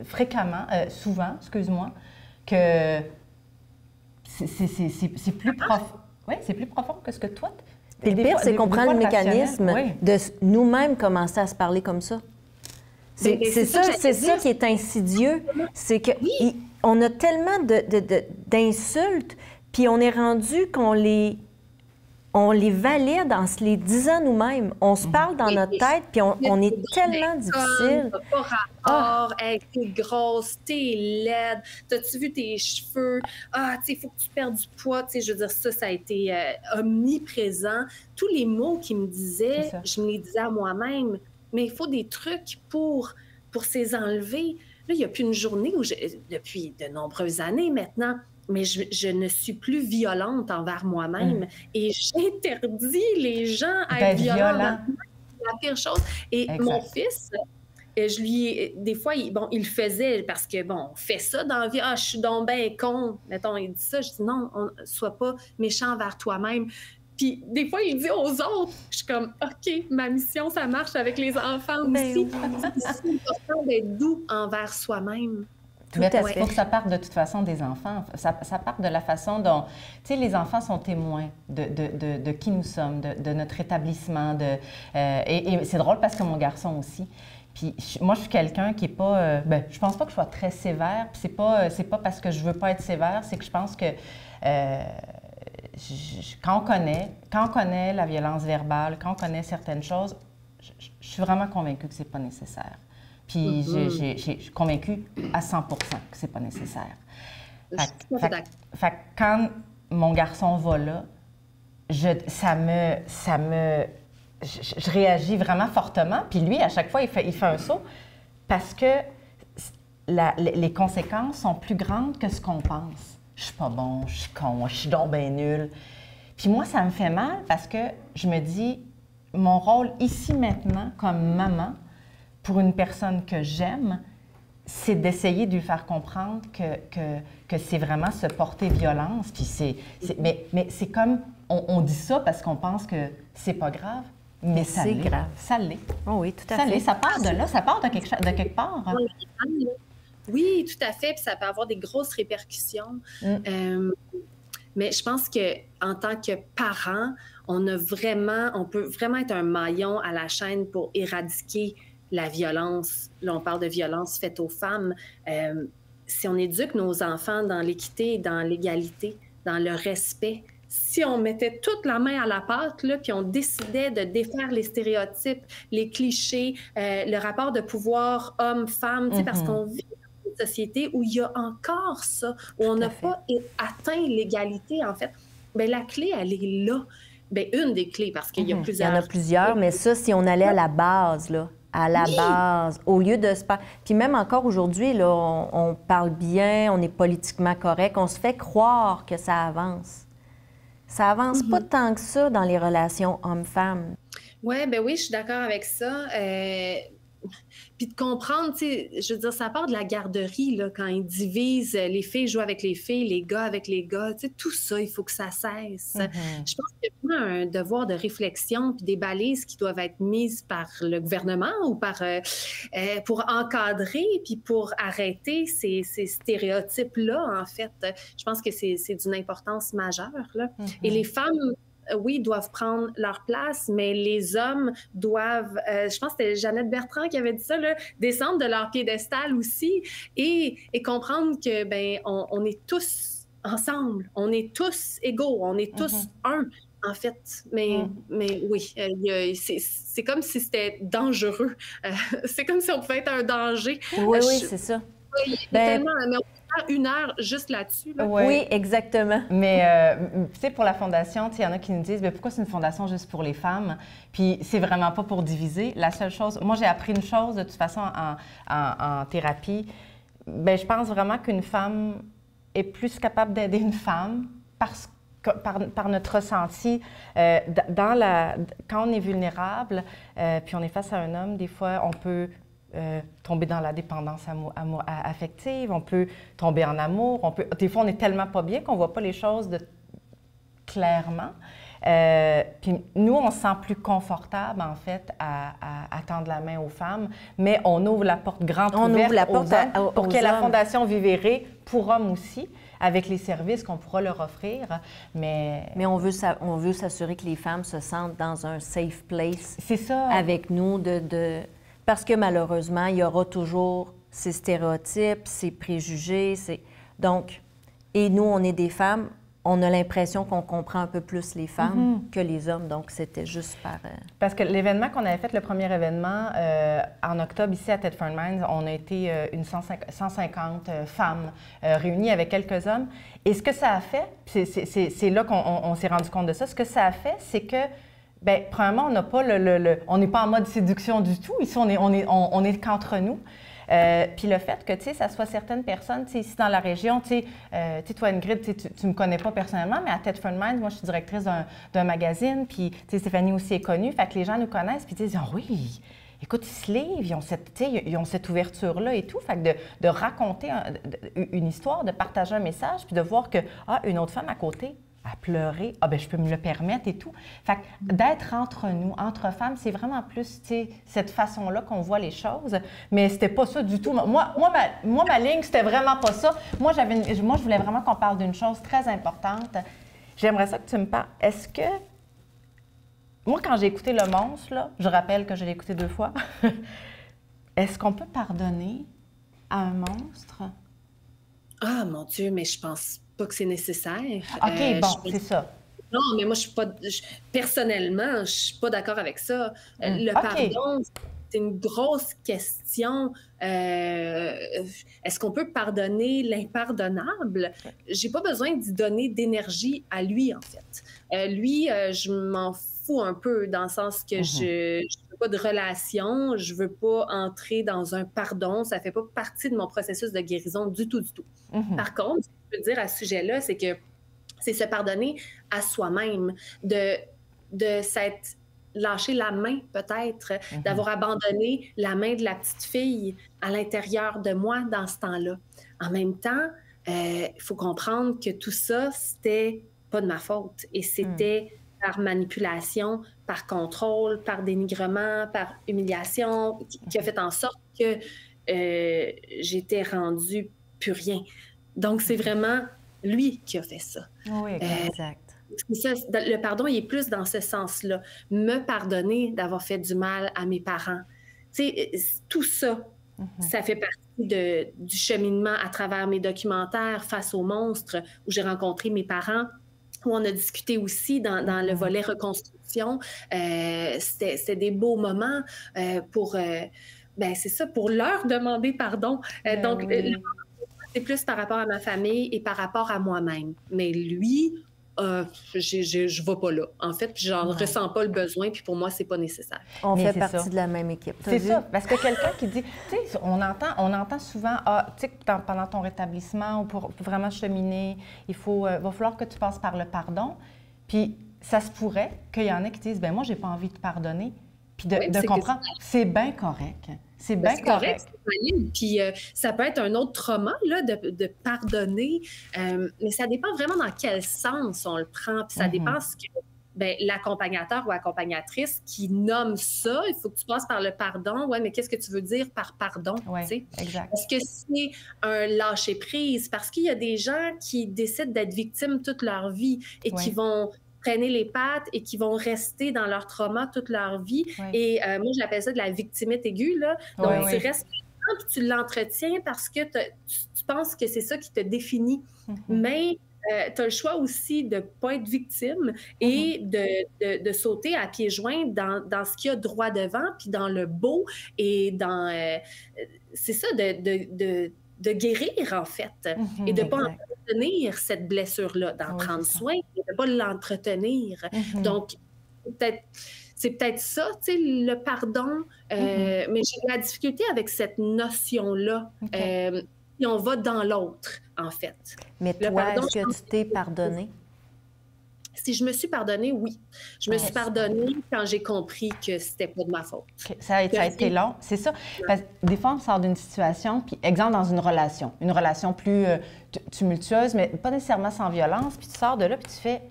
fréquemment, souvent, excuse-moi, que c'est plus profond. Oui, c'est plus profond que ce que toi... Et le pire, c'est qu'on prend le mécanisme de nous-mêmes commencer à se parler comme ça. C'est ça qui est insidieux. C'est qu'on a tellement d'insultes, puis on est rendu qu'on les valide en se les disant nous-mêmes. On se parle dans notre tête, puis on est tellement difficile. T'as pas rapport, hey, t'es grosse, t'es laide, t'as-tu vu tes cheveux? Ah, tu sais, il faut que tu perdes du poids. Tu sais, je veux dire, ça a été omniprésent. Tous les mots qu'ils me disaient, je me les disais à moi-même. Mais il faut des trucs pour s'les enlever. Là, il n'y a plus une journée où, depuis de nombreuses années maintenant, mais je ne suis plus violente envers moi-même. Et j'interdis les gens à être violents. C'est la pire chose. Et mon fils, je lui des fois, il le faisait parce que, bon, on fait ça dans la vie. Ah, je suis donc ben con. Mettons, il dit ça. Je dis non, sois pas méchant envers toi-même. Puis des fois, il dit aux autres, je suis comme, OK, ma mission, ça marche avec les enfants aussi. C'est important d'être doux envers soi-même. Mais il faut que ça parte de toute façon des enfants. Ça part de la façon dont, tu sais, les enfants sont témoins de qui nous sommes, de notre établissement. Et c'est drôle parce que mon garçon aussi. Puis moi, je suis quelqu'un qui n'est pas... je pense pas que je sois très sévère. Puis c'est pas parce que je veux pas être sévère, c'est que je pense que... quand on connaît la violence verbale, quand on connaît certaines choses, je suis vraiment convaincue que c'est pas nécessaire. Puis je suis convaincue à 100% que c'est pas nécessaire. Fait que quand mon garçon va là, je réagis vraiment fortement. Puis lui, à chaque fois, il fait un saut parce que les conséquences sont plus grandes que ce qu'on pense. Je suis pas bon, je suis con, je suis donc bien nulle. Puis moi, ça me fait mal parce que je me dis, mon rôle ici maintenant, comme maman, pour une personne que j'aime, c'est d'essayer de lui faire comprendre que c'est vraiment se porter violence. Puis mais c'est comme, on dit ça parce qu'on pense que c'est pas grave, mais ça l'est. Grave. Ça l'est. Oh oui, tout à fait. Ça part de là, ça part de quelque part. Oui, tout à fait, puis ça peut avoir des grosses répercussions. Mais je pense qu'en tant que parent, on peut vraiment être un maillon à la chaîne pour éradiquer la violence. Là, on parle de violence faite aux femmes. Si on éduque nos enfants dans l'équité, dans l'égalité, dans le respect, si on mettait toute la main à la pâte, là, puis on décidait de défaire les stéréotypes, les clichés, le rapport de pouvoir homme-femme, parce qu'on vit société où il y a encore ça, où on n'a pas atteint l'égalité, en fait, bien, la clé, elle est là. Bien, une des clés, parce qu'il y a plusieurs. Il y en a plusieurs, mais ça, si on allait à la base, là, base, au lieu de se parler... Puis même encore aujourd'hui, là, on parle bien, on est politiquement correct, on se fait croire que ça avance. Ça avance pas tant que ça dans les relations hommes-femmes. Oui, bien oui, je suis d'accord avec ça. Puis de comprendre, tu sais, je veux dire, ça part de la garderie, là, quand ils divisent, les filles jouent avec les filles, les gars avec les gars, tu sais, tout ça, il faut que ça cesse. Je pense qu'il y a vraiment un devoir de réflexion puis des balises qui doivent être mises par le gouvernement ou pour encadrer puis pour arrêter ces stéréotypes-là, en fait. Je pense que c'est d'une importance majeure, là. Et les femmes... oui, doivent prendre leur place, mais les hommes doivent, je pense que c'était Jeannette Bertrand qui avait dit ça, là, descendre de leur piédestal aussi et comprendre que, ben, on est tous ensemble, on est tous égaux, on est tous un, en fait. Mais oui, c'est comme si c'était dangereux. C'est comme si on pouvait être un danger. Oui, c'est ça. Oui, tellement... Mais une heure juste là-dessus. Là. Oui, exactement. Mais, tu sais, pour la fondation, il y en a qui nous disent, pourquoi c'est une fondation juste pour les femmes? Puis c'est vraiment pas pour diviser. La seule chose... Moi, j'ai appris une chose, de toute façon, en thérapie. Bien, je pense vraiment qu'une femme est plus capable d'aider une femme parce par notre ressenti. Quand on est vulnérable, puis on est face à un homme, des fois, on peut tomber dans la dépendance affective, on peut tomber en amour, des fois, on est tellement pas bien qu'on ne voit pas les choses clairement. Puis nous, on se sent plus confortable, en fait, à tendre la main aux femmes, mais on ouvre la porte grande ouverte aux hommes pour que la Fondation Vivere pour hommes aussi, avec les services qu'on pourra leur offrir. Mais on veut s'assurer que les femmes se sentent dans un safe place ça. Avec nous, parce que malheureusement, il y aura toujours ces stéréotypes, ces préjugés. Donc, et nous, on est des femmes, on a l'impression qu'on comprend un peu plus les femmes que les hommes. Donc, c'était juste par... Parce que l'événement qu'on avait fait, le premier événement, en octobre, ici à Thetford Mines, on a été 150 femmes réunies avec quelques hommes. Et ce que ça a fait, c'est là qu'on s'est rendu compte de ça, ce que ça a fait, c'est que, bien, premièrement, on n'a pas on n'est pas en mode séduction du tout. Ici, on est qu'entre nous. Puis le fait que, tu sais, ça soit certaines personnes, tu sais, ici dans la région, tu sais, toi, Ingrid, tu me connais pas personnellement, mais à Thetford Mines, moi, je suis directrice d'un magazine, puis, tu sais, Stéphanie aussi est connue, fait que les gens nous connaissent, puis ils disent « Ah oui, écoute, ils se livrent, ils ont cette ouverture-là et tout. » Fait que de raconter une histoire, de partager un message, puis de voir que, une autre femme à côté à pleurer, bien, je peux me le permettre et tout. Fait que d'être entre nous, entre femmes, c'est vraiment plus, tu sais, cette façon-là qu'on voit les choses. Mais c'était pas ça du tout. Moi, ma ligne, c'était vraiment pas ça. Moi, je voulais vraiment qu'on parle d'une chose très importante. J'aimerais ça que tu me parles. Est-ce que... Moi, quand j'ai écouté Le Monstre, là, je rappelle que je l'ai écouté 2 fois, est-ce qu'on peut pardonner à un monstre? Ah, mon Dieu, mais je pense pas que c'est nécessaire. OK, bon, c'est ça. Non, mais moi, personnellement, je suis pas d'accord avec ça. Le pardon, c'est une grosse question. Est-ce qu'on peut pardonner l'impardonnable? J'ai pas besoin d'y donner d'énergie à lui, en fait. Lui, je m'en fous un peu, dans le sens que je veux pas de relation, je veux pas entrer dans un pardon, ça fait pas partie de mon processus de guérison du tout, du tout. Par contre, ce que je peux dire à ce sujet-là, c'est que c'est se pardonner à soi-même, de s'être lâché la main peut-être, d'avoir abandonné la main de la petite fille à l'intérieur de moi dans ce temps-là. En même temps, il faut comprendre que tout ça, c'était pas de ma faute et c'était par manipulation, par contrôle, par dénigrement, par humiliation, qui a fait en sorte que j'étais rendue plus rien. Donc, c'est vraiment lui qui a fait ça. Oui, exact. Ça, le pardon, il est plus dans ce sens-là. Me pardonner d'avoir fait du mal à mes parents. Tu sais, tout ça, ça fait partie du cheminement à travers mes documentaires face aux monstres, où j'ai rencontré mes parents, où on a discuté aussi dans le volet reconstruction. C'était des beaux moments pour, c'est ça, pour leur demander pardon. Donc, c'est plus par rapport à ma famille et par rapport à moi-même. Mais lui, je ne vais pas là. En fait, j'en ressens pas le besoin, puis pour moi, c'est pas nécessaire. On fait partie de la même équipe. C'est ça, parce que quelqu'un qui dit, tu sais, on entend souvent, tu sais, pendant ton rétablissement ou pour vraiment cheminer, va falloir que tu passes par le pardon. Puis ça se pourrait qu'il y en ait qui disent, ben moi, j'ai pas envie de pardonner. Puis de comprendre, c'est bien correct. C'est bien correct. Puis ça peut être un autre trauma, là, de pardonner, mais ça dépend vraiment dans quel sens on le prend. Puis ça dépend ce que l'accompagnateur ou accompagnatrice qui nomme ça, il faut que tu passes par le pardon. Ouais, mais qu'est-ce que tu veux dire par pardon? Oui, exact. Est-ce que c'est un lâcher-prise? Parce qu'il y a des gens qui décident d'être victimes toute leur vie et qui vont traîner les pattes et qui vont rester dans leur trauma toute leur vie. Et moi, j'appelle ça de la victimite aiguë, là. Donc, tu restes là, puis tu l'entretiens parce que tu penses que c'est ça qui te définit. Mais tu as le choix aussi de ne pas être victime et de sauter à pieds joints dans ce qu'il y a droit devant, puis dans le beau et dans... c'est ça, de guérir, en fait, et de ne pas entretenir cette blessure-là, d'en prendre soin, et de ne pas l'entretenir. Donc, c'est peut-être ça, tu sais, le pardon, mais j'ai de la difficulté avec cette notion-là. Et on va dans l'autre, en fait. Mais toi, est-ce que tu t'es pardonné? Si je me suis pardonnée, oui. Je me suis pardonnée quand j'ai compris que c'était pas de ma faute. Okay. Ça a été long, c'est ça. Parce que des fois, on sort d'une situation, puis exemple dans une relation plus tumultueuse, mais pas nécessairement sans violence, puis tu sors de là, puis tu fais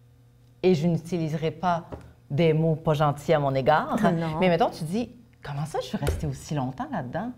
« et je n'utiliserai pas des mots pas gentils à mon égard », mais mettons, tu dis « comment ça je suis restée aussi longtemps là-dedans » ?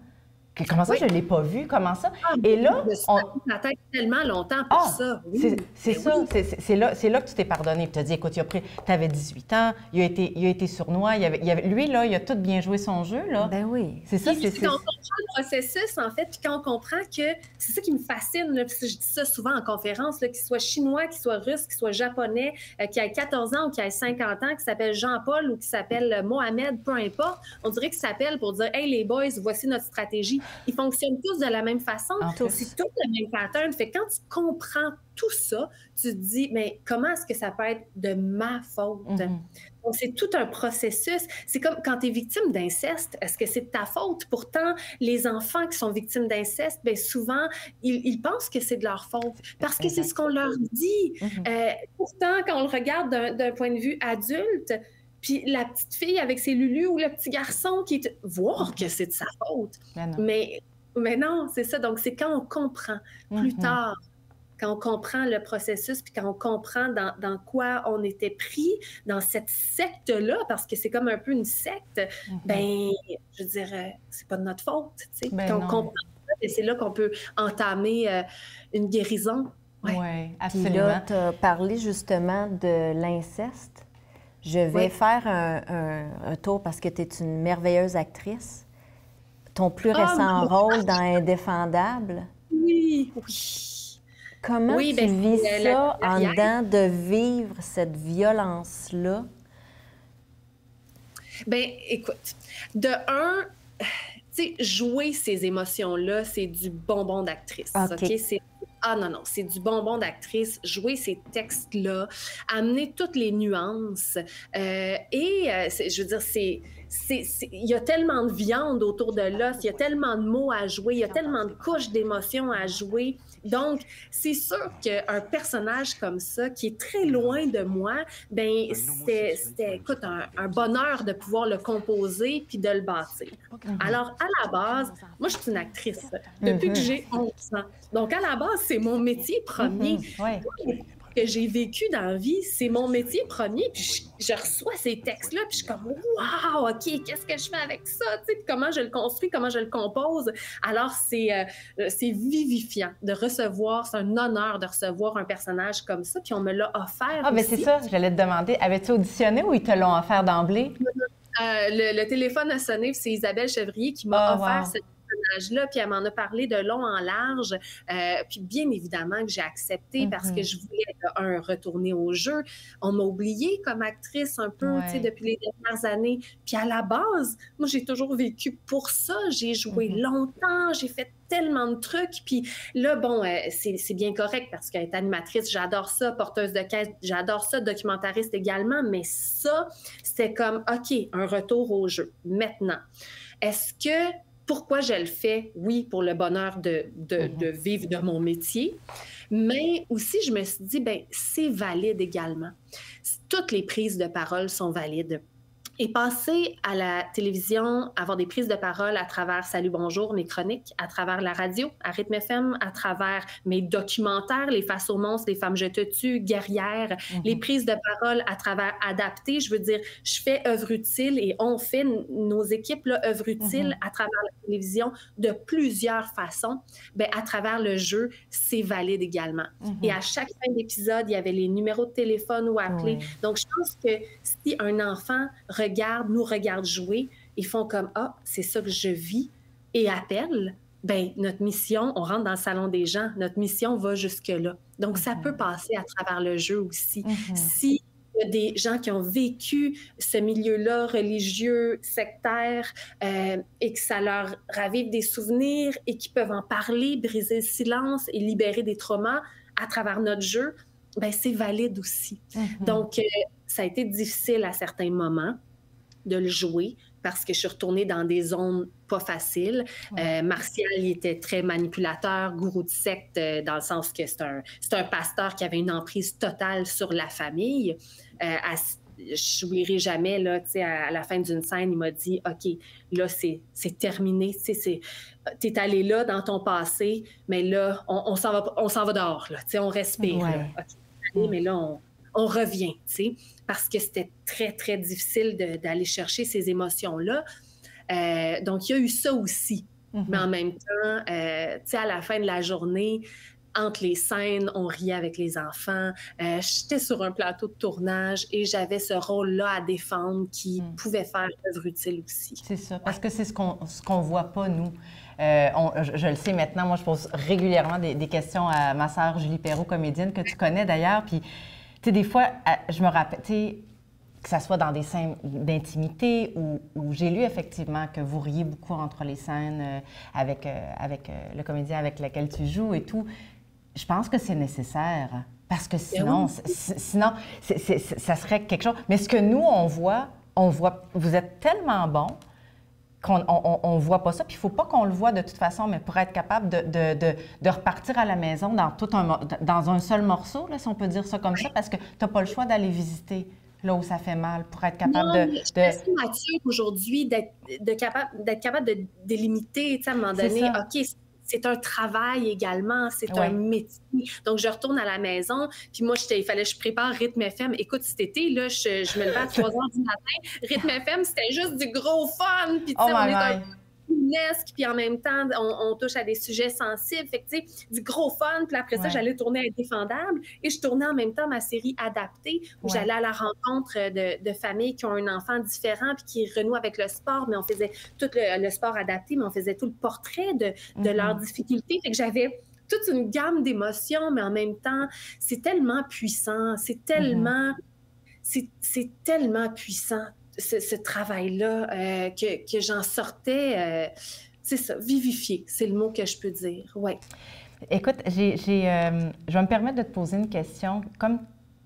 Comment ça, je ne l'ai pas vu? Comment ça? Et là, je me suis pris la tête tellement longtemps pour ça. Oui. C'est ça. Oui. C'est là que tu t'es pardonné. Tu as dit, écoute, tu avais 18 ans, il a été sournois. Lui, là, il a tout bien joué son jeu. Là. Ben oui. C'est ça. Puis quand on comprend le processus, en fait, puis quand on comprend que c'est ça qui me fascine, là, puis je dis ça souvent en conférence, qu'il soit chinois, qu'il soit russe, qu'il soit japonais, qu'il ait 14 ans ou qu'il ait 50 ans, qu'il s'appelle Jean-Paul ou qu'il s'appelle Mohamed, peu importe, on dirait qu'il s'appelle pour dire, hey les boys, voici notre stratégie. Ils fonctionnent tous de la même façon. C'est tout le même pattern. Fait que quand tu comprends tout ça, tu te dis, mais comment est-ce que ça peut être de ma faute? Donc, c'est tout un processus. C'est comme quand tu es victime d'inceste, est-ce que c'est de ta faute? Pourtant, les enfants qui sont victimes d'inceste, bien souvent, ils pensent que c'est de leur faute parce que c'est ce qu'on leur dit. Pourtant, quand on le regarde d'un point de vue adulte, puis la petite fille avec ses lulus ou le petit garçon qui est... voir que c'est de sa faute. Mais non, c'est ça. Donc, c'est quand on comprend plus tard, quand on comprend le processus, puis quand on comprend dans quoi on était pris, dans cette secte-là, parce que c'est comme un peu une secte, ben, je veux dire, c'est pas de notre faute, tu sais. Quand on comprend ça, c'est là qu'on peut entamer une guérison. Oui, absolument. Puis là, tu as parlé justement de l'inceste. Je vais faire un tour parce que tu es une merveilleuse actrice. Ton plus récent rôle dans Indéfendable. Oui. Comment tu vis ça en dedans de vivre cette violence-là? Bien, écoute, de un, tu sais, jouer ces émotions-là, c'est du bonbon d'actrice. OK? C'est du bonbon d'actrice, jouer ces textes-là, amener toutes les nuances. Je veux dire, il y a tellement de viande autour de l'os, il y a tellement de mots à jouer, il y a tellement de couches d'émotions à jouer. Donc, c'est sûr qu'un personnage comme ça, qui est très loin de moi, ben c'était, écoute, un bonheur de pouvoir le composer puis de le bâtir. Alors, à la base, moi, je suis une actrice depuis que j'ai 11 ans. Donc, à la base, c'est mon métier premier. Que j'ai vécu dans la vie, c'est mon métier premier. Puis je reçois ces textes-là, puis je suis comme « Wow, OK, qu'est-ce que je fais avec ça? » Tu sais, comment je le construis, comment je le compose. Alors, c'est vivifiant de recevoir, c'est un honneur de recevoir un personnage comme ça, puis on me l'a offert aussi. Mais c'est ça, j'allais te demander, avais-tu auditionné ou ils te l'ont offert d'emblée? Le téléphone a sonné, puis c'est Isabelle Chevrier qui m'a offert cette personnage-là, puis elle m'en a parlé de long en large. Puis bien évidemment que j'ai accepté parce que je voulais, retourner au jeu. On m'a oubliée comme actrice un peu, tu sais, depuis les dernières années. Puis à la base, moi, j'ai toujours vécu pour ça. J'ai joué longtemps, j'ai fait tellement de trucs. Puis là, bon, c'est bien correct parce qu'être animatrice, j'adore ça, porteuse de caisse, j'adore ça, documentariste également, mais ça, c'était comme, OK, un retour au jeu. Maintenant, est-ce que pourquoi je le fais? Oui, pour le bonheur de vivre de mon métier, mais aussi, je me suis dit, bien, c'est valide également. Toutes les prises de parole sont valides. Et passer à la télévision, avoir des prises de parole à travers Salut Bonjour, mes chroniques, à travers la radio, à Rythme FM, à travers mes documentaires, Les Faces aux monstres, Les femmes je te tue, Guerrières, les prises de parole à travers Adapté. Je veux dire, je fais œuvre utile et on fait, nos équipes, là, œuvre utile à travers la télévision de plusieurs façons. Bien, à travers le jeu, c'est valide également. Et à chaque fin d'épisode, il y avait les numéros de téléphone ou appeler. Donc, je pense que si un enfant nous regarde jouer, ils font comme « Ah, c'est ça que je vis » et appellent, bien, notre mission, on rentre dans le salon des gens, notre mission va jusque-là. Donc, ça peut passer à travers le jeu aussi. Si il y a des gens qui ont vécu ce milieu-là, religieux, sectaire, et que ça leur ravive des souvenirs et qui peuvent en parler, briser le silence et libérer des traumas à travers notre jeu, bien, c'est valide aussi. Donc, ça a été difficile à certains moments de le jouer, parce que je suis retournée dans des zones pas faciles. Martial, il était très manipulateur, gourou de secte, dans le sens que c'est un pasteur qui avait une emprise totale sur la famille. Je n'oublierai jamais, là, à la fin d'une scène, il m'a dit « OK, là, c'est terminé. Tu es allé là dans ton passé, mais là, on s'en va dehors. Là, on respire. Là. Okay, mais là, on revient. » Parce que c'était très, très difficile d'aller chercher ces émotions-là. Donc, il y a eu ça aussi. Mais en même temps, à la fin de la journée, entre les scènes, on riait avec les enfants. J'étais sur un plateau de tournage et j'avais ce rôle-là à défendre qui pouvait faire œuvre utile aussi. C'est ça, parce que c'est ce qu'on voit pas, nous. Je le sais maintenant, moi, je pose régulièrement des questions à ma sœur Julie Perrault, comédienne, que tu connais d'ailleurs. Puis, tu sais, des fois, je me rappelle, tu sais, que ça soit dans des scènes d'intimité où j'ai lu effectivement que vous riez beaucoup entre les scènes avec le comédien avec lequel tu joues et tout. Je pense que c'est nécessaire parce que sinon, ça serait quelque chose. Mais ce que nous, on voit, vous êtes tellement bon qu'on ne voit pas ça. Puis il ne faut pas qu'on le voit de toute façon, mais pour être capable de repartir à la maison dans un seul morceau, là, si on peut dire ça comme ça, parce que tu n'as pas le choix d'aller visiter là où ça fait mal pour être capable Je suis assez mature aujourd'hui d'être capable de délimiter, à un moment donné, OK, c'est un travail également, c'est un métier. Donc, je retourne à la maison, puis moi, il fallait que je prépare Rythme FM. Écoute, cet été, là, je me levais à 3 heures du matin. Rythme FM, c'était juste du gros fun. Puis, tu sais, on est un UNESCO, puis en même temps, on touche à des sujets sensibles. Fait que, tu sais, du gros fun. Puis après ça, j'allais tourner à Indéfendable. Et je tournais en même temps ma série Adaptée, où j'allais à la rencontre de familles qui ont un enfant différent, puis qui renouent avec le sport. Mais on faisait tout le sport adapté, mais on faisait tout le portrait de leurs difficultés. Fait que j'avais toute une gamme d'émotions, mais en même temps, c'est tellement puissant. C'est tellement puissant. Ce travail-là, que j'en sortais, c'est ça, vivifié, c'est le mot que je peux dire, oui. Écoute, je vais me permettre de te poser une question. Comme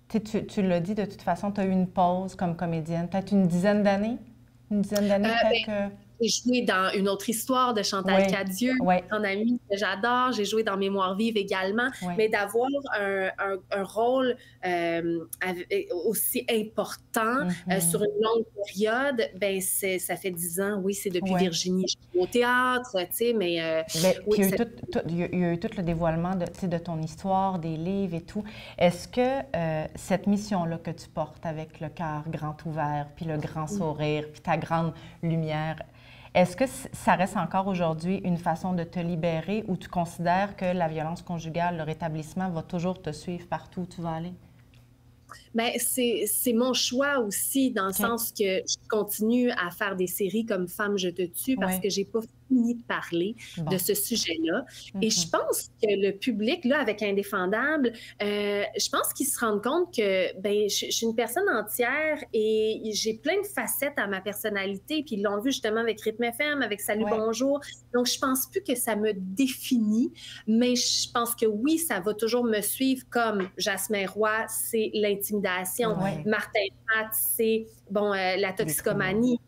tu l'as dit, de toute façon, tu as eu une pause comme comédienne, peut-être une dizaine d'années? Une dizaine d'années, peut-être que... J'ai joué dans Une autre histoire de Chantal Cadieux, en amie que j'adore. J'ai joué dans Mémoire vive également. Mais d'avoir un rôle aussi important sur une longue période, ben ça fait 10 ans, oui, c'est depuis Virginie. Je suis au théâtre, tu sais, mais il y a eu tout le dévoilement de ton histoire, des livres et tout. Est-ce que cette mission-là que tu portes avec le cœur grand ouvert, puis le grand sourire, puis ta grande lumière, est-ce que ça reste encore aujourd'hui une façon de te libérer ou tu considères que la violence conjugale, le rétablissement va toujours te suivre partout où tu vas aller? Bien, c'est mon choix aussi, dans le sens que je continue à faire des séries comme Femme, je te tue, parce que j'ai pas fini de parler de ce sujet-là. Et je pense que le public, là, avec Indéfendable, je pense qu'ils se rendent compte que ben, je suis une personne entière et j'ai plein de facettes à ma personnalité. Puis ils l'ont vu justement avec Rythme FM, avec Salut, bonjour. Donc, je pense plus que ça me définit, mais je pense que oui, ça va toujours me suivre comme Jasmin Roy, c'est l'intimidation. Martin Matt, c'est la toxicomanie.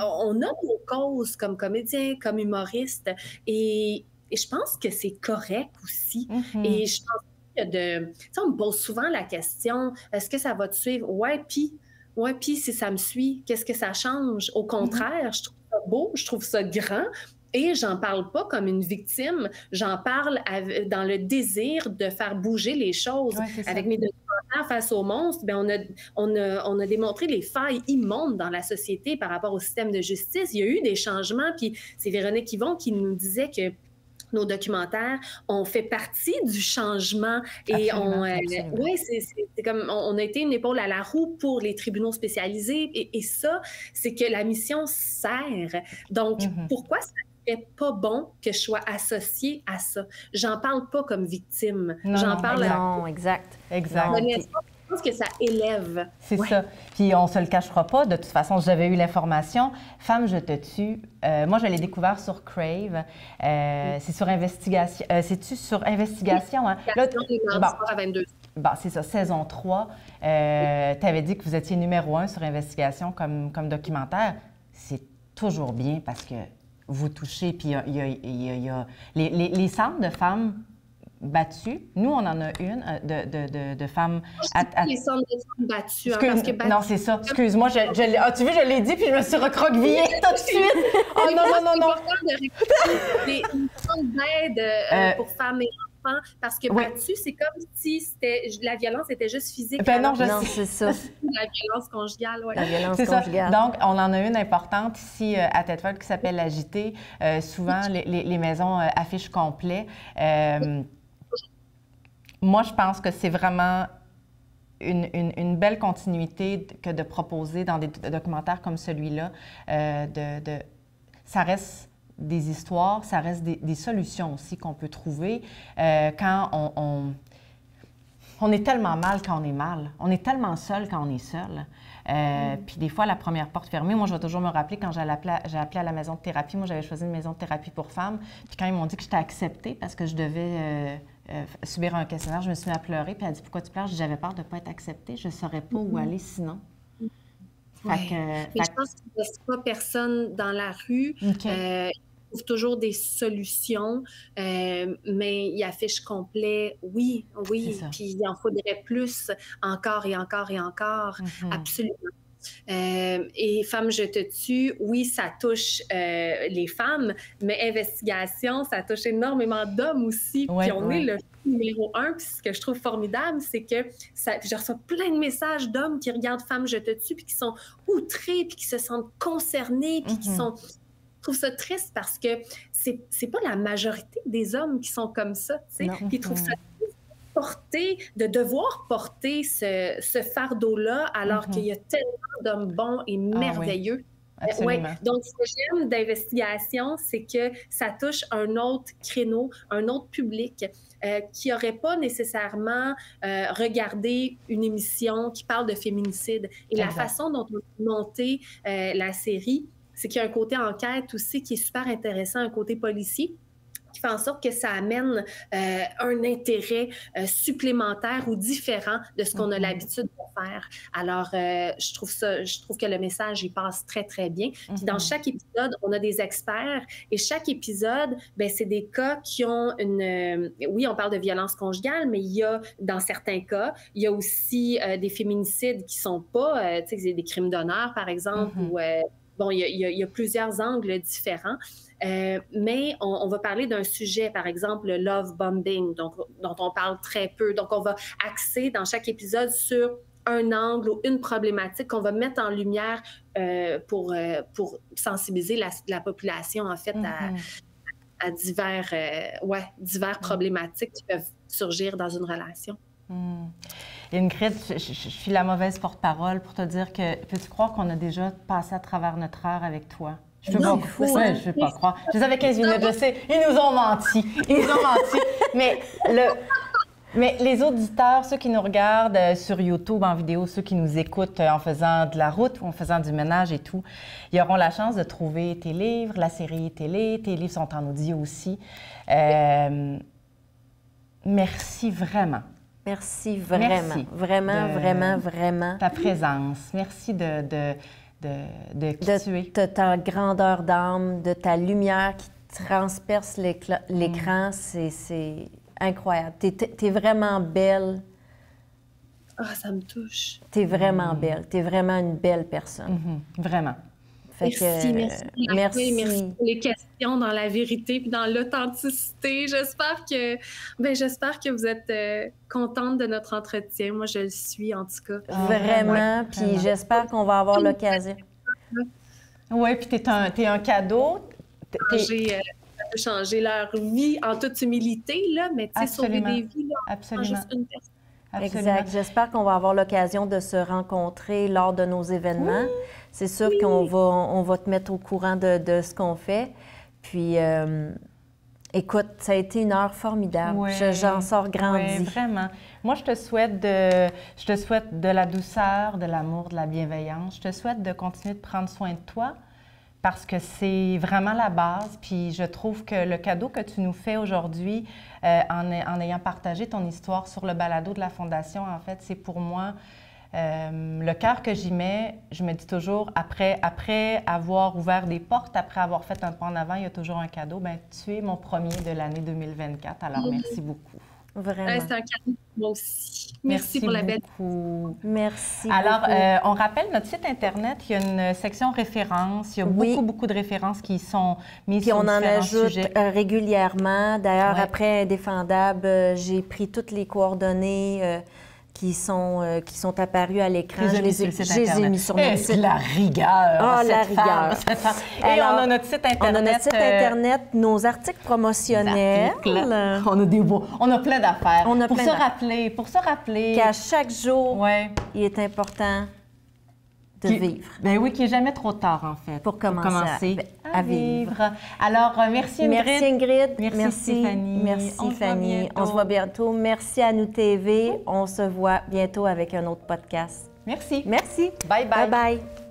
On a nos causes comme comédien, comme humoriste, et je pense que c'est correct aussi. Et je pense que on me pose souvent la question, est-ce que ça va te suivre? Puis si ça me suit, qu'est-ce que ça change? Au contraire, je trouve ça beau, je trouve ça grand. Et j'en parle pas comme une victime, j'en parle dans le désir de faire bouger les choses. Avec mes documentaires Face aux monstres, bien, on a démontré les failles immondes dans la société par rapport au système de justice. Il y a eu des changements, puis c'est Véronique Yvon qui nous disait que nos documentaires ont fait partie du changement et c'est comme on a été une épaule à la roue pour les tribunaux spécialisés et ça, c'est que la mission sert. Donc, pourquoi ça serait pas bon que je sois associée à ça? J'en parle pas comme victime. J'en parle exact. Je pense que ça élève. C'est ça. Puis on se le cachera pas. De toute façon, j'avais eu l'information. Femme, je te tue. Moi, je l'ai découvert sur Crave. C'est sur Investigation. C'est-tu sur Investigation? Hein? Là, à 22. C'est ça, saison 3. Tu avais dit que vous étiez numéro 1 sur Investigation comme documentaire. C'est toujours bien parce que vous touchez, puis il y a les centres de femmes battues. Nous, on en a une de femmes... Les centres de femmes battues. Parce que non, c'est ça. Excuse-moi. Tu vois, je l'ai dit, puis je me suis recroquevillée tout de suite. Oh non, non, non, non. Des centres d'aide pour femmes et enfants, parce que battu, c'est comme si la violence était juste physique. Ben non, c'est ça. La violence conjugale, oui. La violence conjugale. Donc, on en a une importante ici à Thetford qui s'appelle l'Agité. Souvent, les maisons affichent complet. Moi, je pense que c'est vraiment une belle continuité que de proposer dans des documentaires comme celui-là. Ça reste des histoires, ça reste des solutions aussi qu'on peut trouver quand on est tellement mal quand on est mal. On est tellement seul quand on est seul. Puis des fois, la première porte fermée, moi, je vais toujours me rappeler quand j'ai appelé à la maison de thérapie. Moi, j'avais choisi une maison de thérapie pour femmes. Puis quand ils m'ont dit que j'étais acceptée parce que je devais subir un questionnaire, je me suis mis à pleurer. Puis elle a dit « Pourquoi tu pleures? » J'avais peur de ne pas être acceptée. Je ne saurais pas où aller sinon. Mais je pense qu'il ne reste pas personne dans la rue. Okay. Il trouve toujours des solutions, mais il affiche complet, oui, puis il en faudrait plus, encore et encore et encore, absolument. Et Femmes, je te tue, oui, ça touche les femmes, mais Investigation, ça touche énormément d'hommes aussi. Puis on est le numéro 1. Puis ce que je trouve formidable, c'est que je reçois plein de messages d'hommes qui regardent Femmes, je te tue, puis qui sont outrés, puis qui se sentent concernés, puis qui sont... Je trouve ça triste parce que c'est pas la majorité des hommes qui sont comme ça, tu sais. Ils trouvent ça triste de devoir porter ce fardeau-là alors qu'il y a tellement d'hommes bons et merveilleux. Donc, ce que j'aime d'Investigation, c'est que ça touche un autre créneau, un autre public qui n'aurait pas nécessairement regardé une émission qui parle de féminicide. Et la façon dont on a monté la série, c'est qu'il y a un côté enquête aussi qui est super intéressant, un côté policier, qui fait en sorte que ça amène un intérêt supplémentaire ou différent de ce qu'on a l'habitude de faire. Alors, je trouve que le message, il passe très, très bien. Puis dans chaque épisode, on a des experts et chaque épisode, bien, c'est des cas qui ont oui, on parle de violence conjugale, mais il y a, dans certains cas, il y a aussi des féminicides qui sont pas, tu sais, des crimes d'honneur, par exemple, ou... Bon, il y a plusieurs angles différents, mais on va parler d'un sujet, par exemple, le love bombing, dont on parle très peu. Donc, on va axer dans chaque épisode sur un angle ou une problématique qu'on va mettre en lumière pour sensibiliser la population, en fait, à divers problématiques qui peuvent surgir dans une relation. Ingrid, je suis la mauvaise porte-parole pour te dire que peux-tu croire qu'on a déjà passé à travers notre heure avec toi? Je peux pas croire. Je peux pas croire. Je les avais 15 minutes, je sais. Ils nous ont menti. Mais les auditeurs, ceux qui nous regardent sur YouTube en vidéo, ceux qui nous écoutent en faisant de la route ou en faisant du ménage et tout, ils auront la chance de trouver tes livres, la série télé. Tes livres sont en audio aussi. Merci vraiment. Merci vraiment. Merci vraiment. Ta présence. Merci de qui tu es. De ta grandeur d'âme, de ta lumière qui transperce l'écran. C'est incroyable. T'es vraiment belle. Ah, ça me touche. T'es vraiment belle. T'es vraiment une belle personne. Vraiment. Merci pour les questions dans la vérité puis dans l'authenticité. J'espère que vous êtes contente de notre entretien. Moi, je le suis, en tout cas. Vraiment, puis j'espère qu'on va avoir l'occasion. Oui, puis t'es un cadeau. J'ai changer leur vie en toute humilité, là, mais tu sais, sauver des vies, là, absolument. Juste une personne. Absolument. Exact. J'espère qu'on va avoir l'occasion de se rencontrer lors de nos événements. Oui. C'est sûr qu'on va te mettre au courant de ce qu'on fait. Puis, écoute, ça a été une heure formidable. Oui. J'en sors grandie. Oui, vraiment. Moi, je te souhaite de la douceur, de l'amour, de la bienveillance. Je te souhaite de continuer de prendre soin de toi parce que c'est vraiment la base. Puis je trouve que le cadeau que tu nous fais aujourd'hui, en ayant partagé ton histoire sur le balado de la Fondation, en fait, c'est pour moi Le cœur que j'y mets, je me dis toujours, après avoir ouvert des portes, après avoir fait un pas en avant, il y a toujours un cadeau. Bien, tu es mon premier de l'année 2024, alors merci beaucoup. Vraiment. C'est un cadeau pour moi aussi. Merci pour la belle. Merci. Alors, on rappelle notre site Internet, il y a une section références. Il y a beaucoup de références qui sont mises sur différents sujets. Puis on en ajoute régulièrement. D'ailleurs, après Indéfendable, j'ai pris toutes les coordonnées qui sont apparues à l'écran. Je les ai mis sur notre site. La rigueur! Ah, la rigueur! Et alors, on a notre site Internet. On a notre site Internet, nos articles promotionnels. On a plein d'affaires. Pour se rappeler qu'à chaque jour, il est important de vivre. Ben oui, qu'il n'est jamais trop tard, en fait. Pour commencer à vivre. Alors, merci Ingrid. Merci Ingrid. Merci Stéphanie. Merci Fanny. On se voit bientôt. Merci à nous TV. On se voit bientôt avec un autre podcast. Merci. Merci. Bye bye. Bye bye.